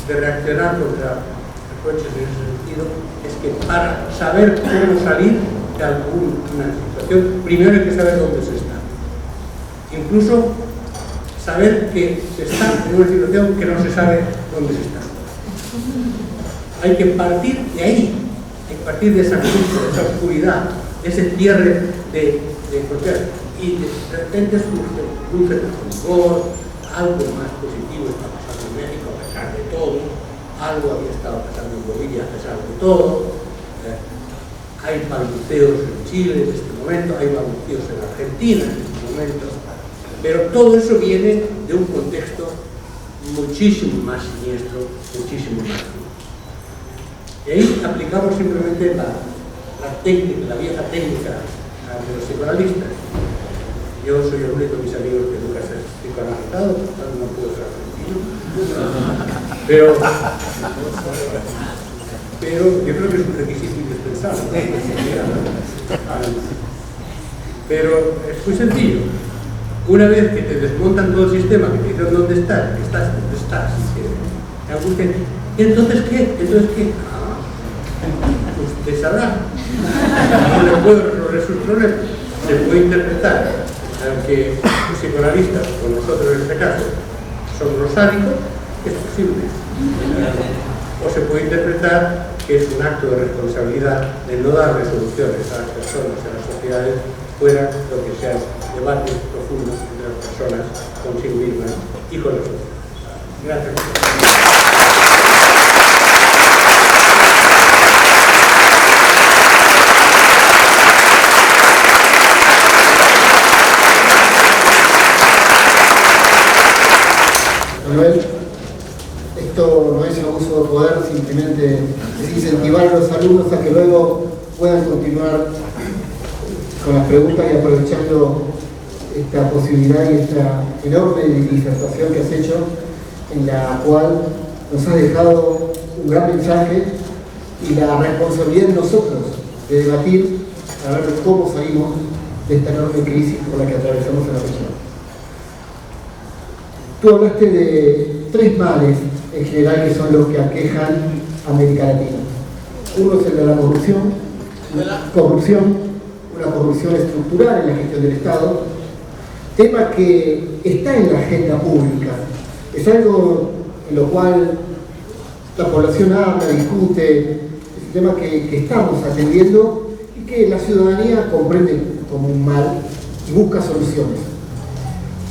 reaccionar contra reproches en ese sentido es que para saber cómo salir de alguna situación, primero hay que saber dónde se está. Incluso saber que se está en una situación que no se sabe dónde se está. Hay que partir de ahí, hay que partir de esa lucha, de esa oscuridad, de ese cierre de fronteras. Y de repente surge luces de fulgor, algo más positivo está pasando en México a pesar de todo, algo había estado pasando en Bolivia a pesar de todo. Hay balbuceos en Chile en este momento, hay balbuceos en Argentina en este momento, pero todo eso viene de un contexto muchísimo más siniestro, muchísimo más duro. Y ahí aplicamos simplemente la técnica, la vieja técnica de los psicoanalistas. Yo soy el único de mis amigos que nunca se ha psicoanalizado, por tanto no puedo ser argentino. Pero yo creo que es un requisito indispensable. Pero es muy sencillo. Una vez que te desmontan todo el sistema, que te dicen dónde estás, dónde estás, te angustia. ¿Y entonces qué? ¿Entonces qué? Usted sabrá. No le puedo resolver sus problemas. Se puede interpretar que los psicoanalistas, con nosotros en este caso, son los sádicos, es posible. O se puede interpretar que es un acto de responsabilidad de no dar resoluciones a las personas, a las sociedades, fuera lo que sean debates profundos entre las personas consigo mismas y con los otros. Gracias. Manuel, esto no es un abuso de poder, simplemente es incentivar a los alumnos a que luego puedan continuar con las preguntas y aprovechando esta posibilidad y esta enorme disertación que has hecho, en la cual nos has dejado un gran mensaje y la responsabilidad de nosotros de debatir a ver cómo salimos de esta enorme crisis por la que atravesamos en la región. Tú hablaste de 3 males en general que son los que aquejan a América Latina. Uno es el de la corrupción, una corrupción estructural en la gestión del Estado, tema que está en la agenda pública. Es algo en lo cual la población habla, discute, es un tema que estamos atendiendo y que la ciudadanía comprende como un mal y busca soluciones.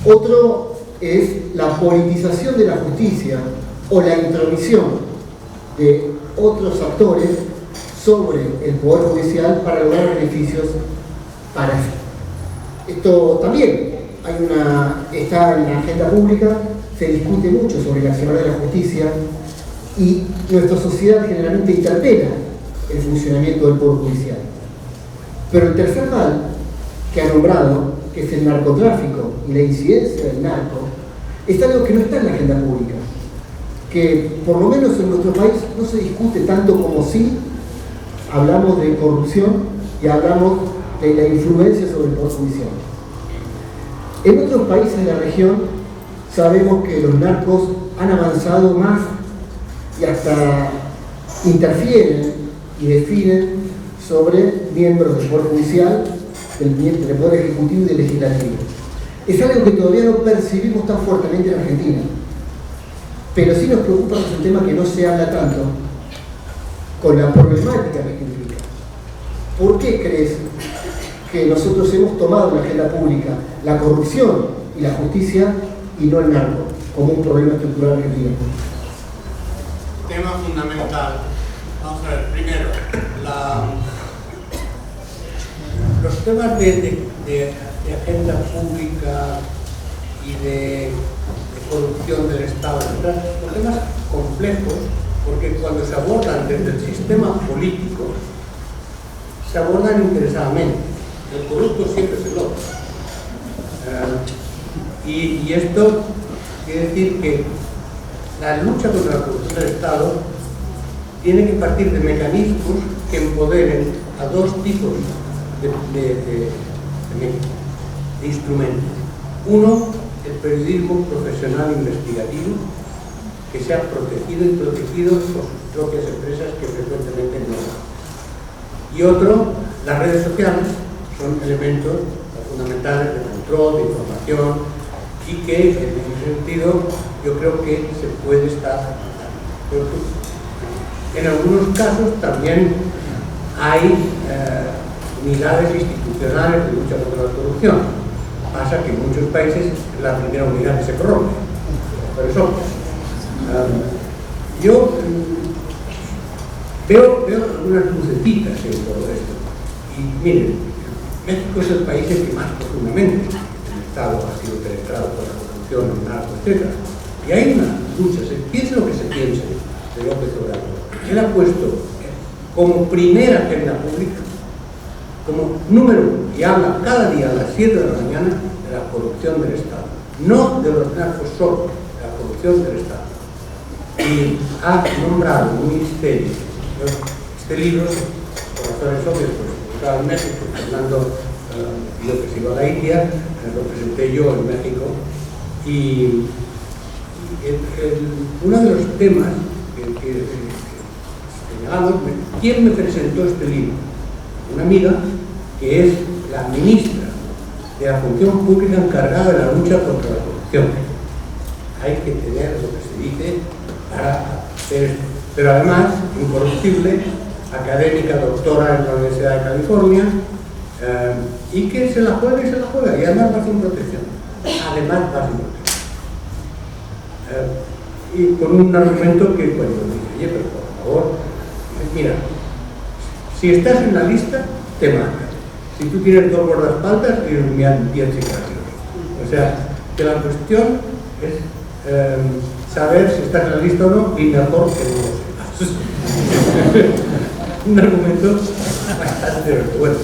Otro es la politización de la justicia o la intromisión de otros actores sobre el Poder Judicial para lograr beneficios para sí. Esto también está en la agenda pública, se discute mucho sobre el accionar de la justicia y nuestra sociedad generalmente interpela el funcionamiento del Poder Judicial. Pero el tercer mal que ha nombrado, que es el narcotráfico y la incidencia del narco, es algo que no está en la agenda pública, que por lo menos en nuestro país no se discute tanto como si hablamos de corrupción y hablamos de la influencia sobre el Poder Judicial. En otros países de la región sabemos que los narcos han avanzado más y hasta interfieren y definen sobre miembros del Poder Judicial, del Poder Ejecutivo y del Legislativo. Es algo que todavía no percibimos tan fuertemente en Argentina, pero sí nos preocupa que es un tema que no se habla tanto con la problemática que implica. ¿Por qué crees que nosotros hemos tomado en la agenda pública la corrupción y la justicia y no el narco como un problema estructural argentino? Tema fundamental. Vamos a ver, primero, los temas de agenda pública y de corrupción del Estado, son temas complejos porque cuando se abordan desde el sistema político, se abordan interesadamente. El corrupto siempre es el otro. Y esto quiere decir que la lucha contra la corrupción del Estado tiene que partir de mecanismos que empoderen a 2 tipos de instrumentos. Uno, el periodismo profesional investigativo, que sea protegido y protegido por sus propias empresas que frecuentemente no lo. Y otro, las redes sociales son elementos fundamentales de control, de información y que en ese sentido yo creo que se puede estar. En algunos casos también hay unidades institucionales de lucha contra la corrupción. Pasa que en muchos países la primera unidad se corrompe. Por eso, yo veo algunas lucecitas en todo esto. Y miren, México es el país en que más profundamente el Estado ha sido penetrado por la corrupción, el narco, etc. Y hay una lucha, se piense lo que se piense de López Obrador. Él ha puesto como primera agenda pública, como número uno, y habla cada día a las 7 de la mañana de la corrupción del Estado. No de los narcos solo, de la corrupción del Estado. Y ha nombrado un ministerio. Este libro, por razones obvias, pues estaba en México, Fernando pidió que se iba a la India, lo presenté yo en México, y uno de los temas que señalamos, ¿quién me presentó este libro? Una amiga que es la ministra de la Función Pública encargada de la lucha contra la corrupción. Hay que tener lo que se dice para hacer esto. Pero además, incorruptible, académica, doctora en la Universidad de California, y que se la juega y se la juega, y además va sin protección. Además va sin protección. Y con un argumento que, bueno, dice, oye, pero por favor, mira, si estás en la lista, te marcan. Si tú tienes 2 guardaespaldas, tienes un 10 sicarios. O sea, que la cuestión es saber si estás en la lista o no, y mejor que no lo sepas. Un argumento bastante bueno.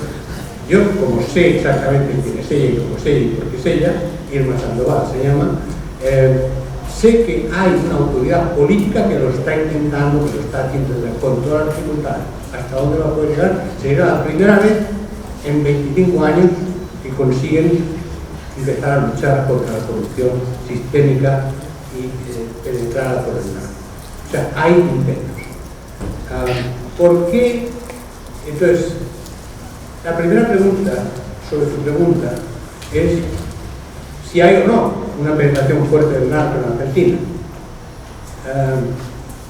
Yo, como sé exactamente quién es ella y cómo es ella y por qué es ella, Irma Sandoval se llama, sé que hay una autoridad política que lo está intentando, que lo está haciendo con todas las dificultades. ¿Hasta dónde va a poder llegar? Será la primera vez en 25 años que consiguen empezar a luchar contra la corrupción sistémica y penetrada por el narco. O sea, hay intentos. ¿Por qué? Entonces, la primera pregunta sobre su pregunta es si hay o no una penetración fuerte del narco en Argentina.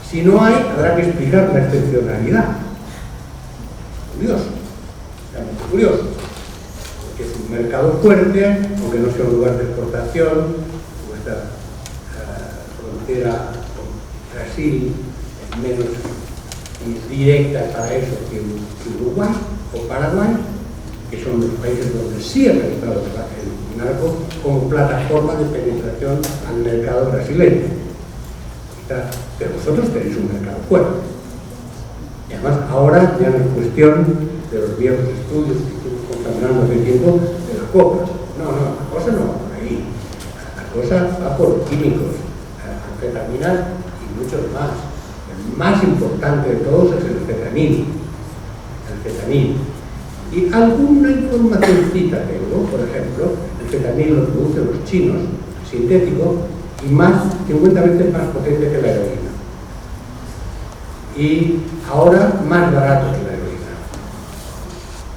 Si no hay, habrá que explicar la excepcionalidad. Curioso, realmente curioso, porque es un mercado fuerte, aunque no sea un lugar de exportación, nuestra frontera con Brasil es menos directa para eso que Uruguay o Paraguay, que son los países donde sí ha penetrado el narco como plataforma de penetración al mercado brasileño. Pero vosotros tenéis un mercado fuerte. Y además ahora ya no es cuestión de los viejos estudios que estuvimos contaminando hace tiempo de la coca. No, la cosa no va por ahí. La cosa va por químicos, anfetaminas y muchos más. El más importante de todos es el fetanil. Y alguna informacióncita tengo, por ejemplo, el fetanil lo producen los chinos, sintético, y 50 veces más potente que la heroína. Y ahora más barato que la heroína.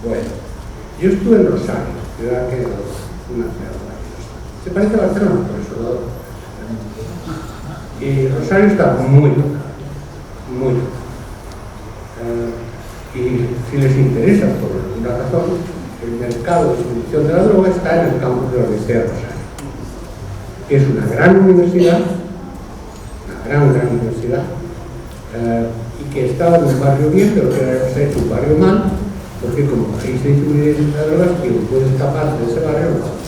Bueno, yo estuve en Rosario, ciudad que una ciudad maravillosa. Se parece a Barcelona, por eso y Rosario está muy loca, muy loca. Y si les interesa, por alguna razón, el mercado de distribución de la droga está en el campus de la Universidad de Rosario, que es una gran universidad, y que estaba en un barrio bien, pero que se ha hecho un barrio mal, porque como ahí se distribuyen las drogas, quien puede escapar de ese barrio no.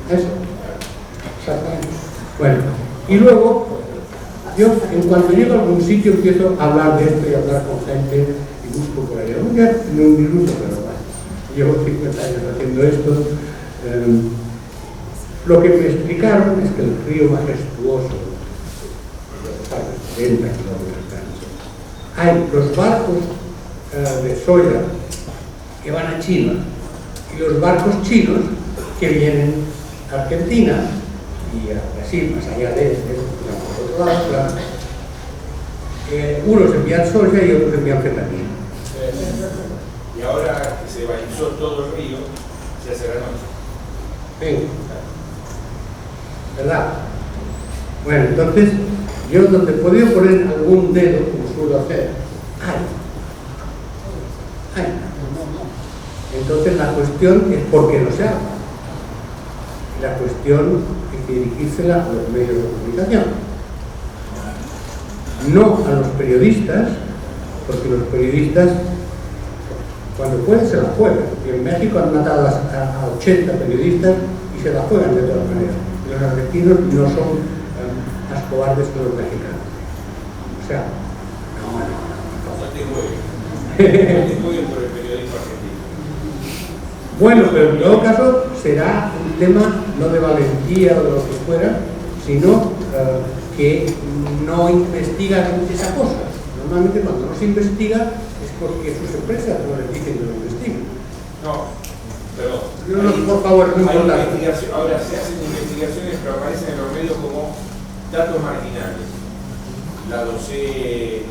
Eso, exactamente. Bueno, y luego, yo en cuanto llego a algún sitio empiezo a hablar de esto y a hablar con gente y busco por ahí. Ya tengo un minuto, pero bueno, llevo 50 años haciendo esto. Lo que me explicaron es que el río majestuoso, de 70 kilómetros de ancho, hay los barcos de soya que van a China y los barcos chinos que vienen a Argentina y a Brasil, más allá de por otro lado, claro. Unos envían soya y otros envían fetanil. Y ahora que se balizó todo el río, se hace la noche. Sí. ¿Verdad? Bueno, entonces, yo donde podía poner algún dedo, como suelo hacer, ¡ay! Entonces la cuestión es por qué no se hace. La cuestión hay que dirigírsela a los medios de comunicación. No a los periodistas, porque los periodistas, cuando pueden, se la juegan. Y en México han matado a 80 periodistas y se la juegan de todas maneras. Los argentinos no son más cobardes que los mexicanos. O sea, No te jueguen por el periodismo argentino. bueno, pero en todo caso será un tema no de valentía o de lo que fuera, sino que no investigan esa cosa. Normalmente cuando no se investiga es porque sus empresas no les dicen que lo investiguen. No, perdón. No, por favor, no hay importa. ahora se hacen investigaciones, pero aparecen en los medios como datos marginales. La doce,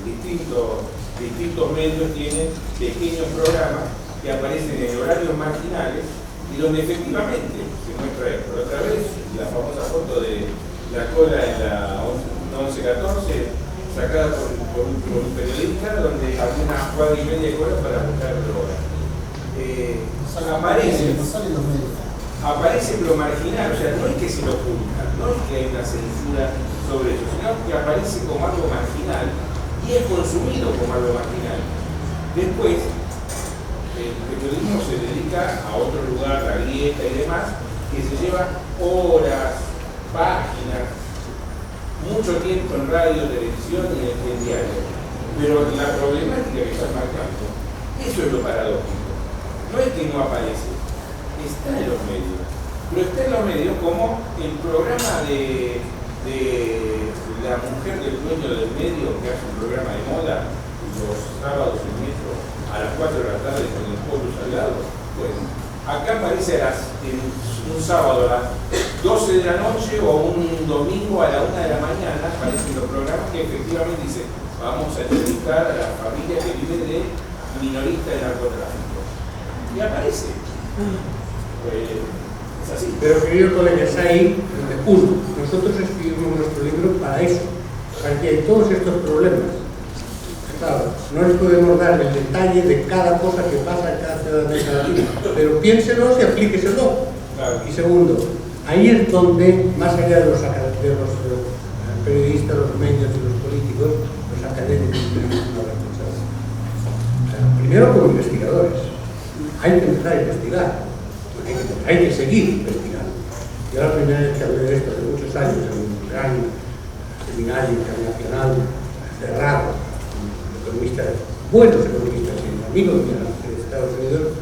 distintos medios tienen pequeños programas que aparecen en horarios marginales y donde efectivamente se muestra esto. Otra vez, la famosa foto de la cola en la 1114, sacada por un periodista, donde había una cuadra y media de cola para buscar droga. Aparece lo marginal, o sea, no es que se lo oculta, no es que hay una censura sobre eso, sino que aparece como algo marginal y es consumido como algo marginal. Después, el periodismo se dedica a otro lugar, la grieta y demás, que se lleva horas, páginas, mucho tiempo en radio, televisión y en diario. Pero la problemática que estás marcando, eso es lo paradójico. No es que no aparece, está en los medios. Pero está en los medios como el programa de la mujer del dueño del medio, que hace un programa de moda los sábados en metro a las 4 de la tarde con el pueblo salgado. Bueno, acá aparece un sábado a las 12 de la noche o un domingo a la 1 de la mañana, aparecen los programas que efectivamente dicen vamos a entrevistar a la familia que vive de minorista de narcotráfico. Y aparece. Es así. Pero querido colega, es ahí donde uno, nosotros escribimos nuestro libro para eso, para que hay todos estos problemas. Claro, no les podemos dar el detalle de cada cosa que pasa en cada ciudad de cada día, pero piénselos y aplíqueselo. Claro. Y segundo, ahí es donde, más allá de los periodistas, los medios y los políticos, los académicos tenemos una responsabilidad. Primero como investigadores, hay que empezar a investigar, hay que seguir investigando. Yo la primera vez que hablé de esto hace muchos años en un gran seminario internacional cerrado, buenos economistas y amigos de Estados Unidos,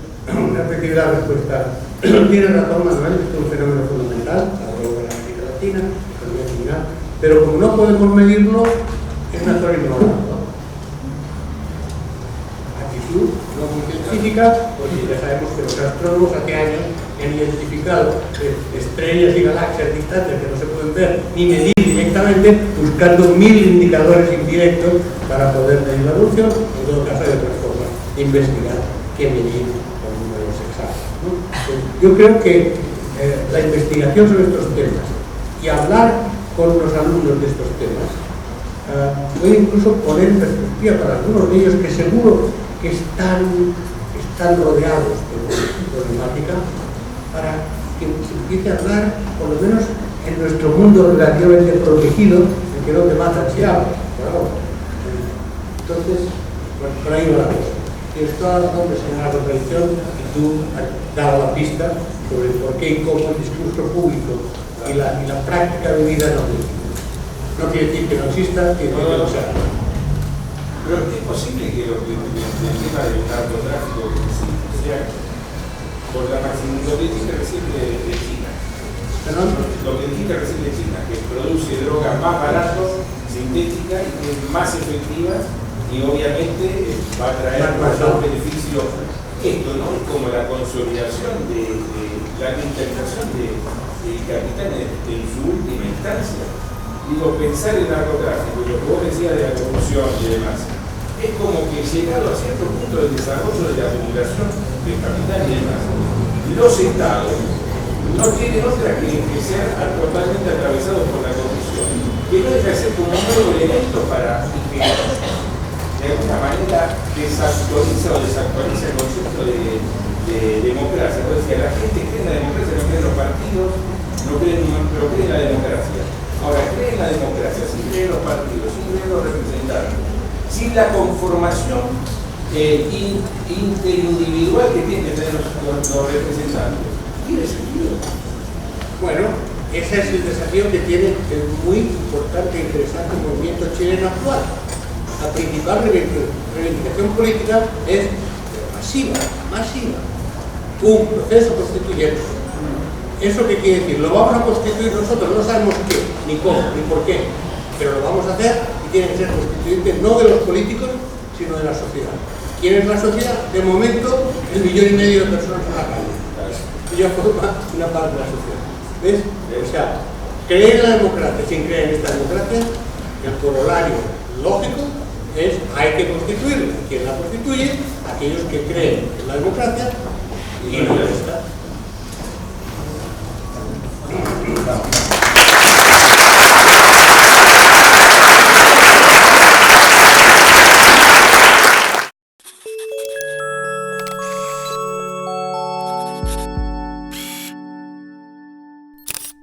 recibí la respuesta: tiene razón Manuel, esto es un fenómeno fundamental para la América Latina, la economía criminal, pero como no podemos medirlo, es mejor ignorarlo. Actitud no muy científica, porque ya sabemos que los astrónomos hace años han identificado estrellas y galaxias distantes que no se pueden ver ni medir directamente, buscando 1000 indicadores indirectos para poder medir la evolución. En todo caso hay otras formas de investigar que medir con números exactos, ¿no? Pues yo creo que la investigación sobre estos temas y hablar con los alumnos de estos temas puede incluso poner en perspectiva para algunos de ellos que seguro que están rodeados de problemática, para que se empiece a hablar, por lo menos en nuestro mundo relativamente protegido, en que no te matan si hablas. Claro. Entonces, por ahí va la cosa. Tienes toda la razón de señalar la contradicción y tú has dado la pista sobre por qué y cómo el discurso público y la práctica de vida no existe. No quiere decir que no exista, quiere decir que no sea. Pero es posible que el tema del narcotráfico sea por la lo que dijiste recién de China. ¿Perdón? Lo que dijiste recién de China, que produce drogas más baratas, sintéticas y que es más efectiva y obviamente va a traer mayor beneficio. Esto no es como la consolidación de la cristalización del capital en su última instancia. Digo, pensar en narcotráfico y lo que vos decías de la corrupción y demás, es como que llegado a cierto punto del desarrollo de la acumulación del capital y demás, los estados no tienen otra que ser totalmente atravesados por la corrupción que no deja de ser como un nuevo elemento para que de alguna manera desactualiza o desactualiza el concepto de democracia. O sea, la gente cree en la democracia, no cree en los partidos, pero cree en la democracia. Ahora, cree en la democracia, sin creer en los partidos, sin creer en los representantes, sin la conformación interindividual que tienen que tener los representantes. ¿Tiene sentido? Bueno, ese es el desafío que tiene el muy importante e interesante movimiento chileno actual. La principal reivindicación política es masiva. Un proceso constituyente. ¿Eso qué quiere decir? Lo vamos a constituir nosotros, no sabemos qué, ni cómo, ni por qué, pero lo vamos a hacer y tiene que ser constituyente no de los políticos, sino de la sociedad. ¿Quién es la sociedad? De momento, 1,5 millones de personas en la calle. Ellos forman una parte de la sociedad. ¿Ves? O sea, creer en la democracia sin creer en esta democracia, el corolario lógico es hay que constituirla. ¿Quién la constituye? Aquellos que creen en la democracia y no en esta.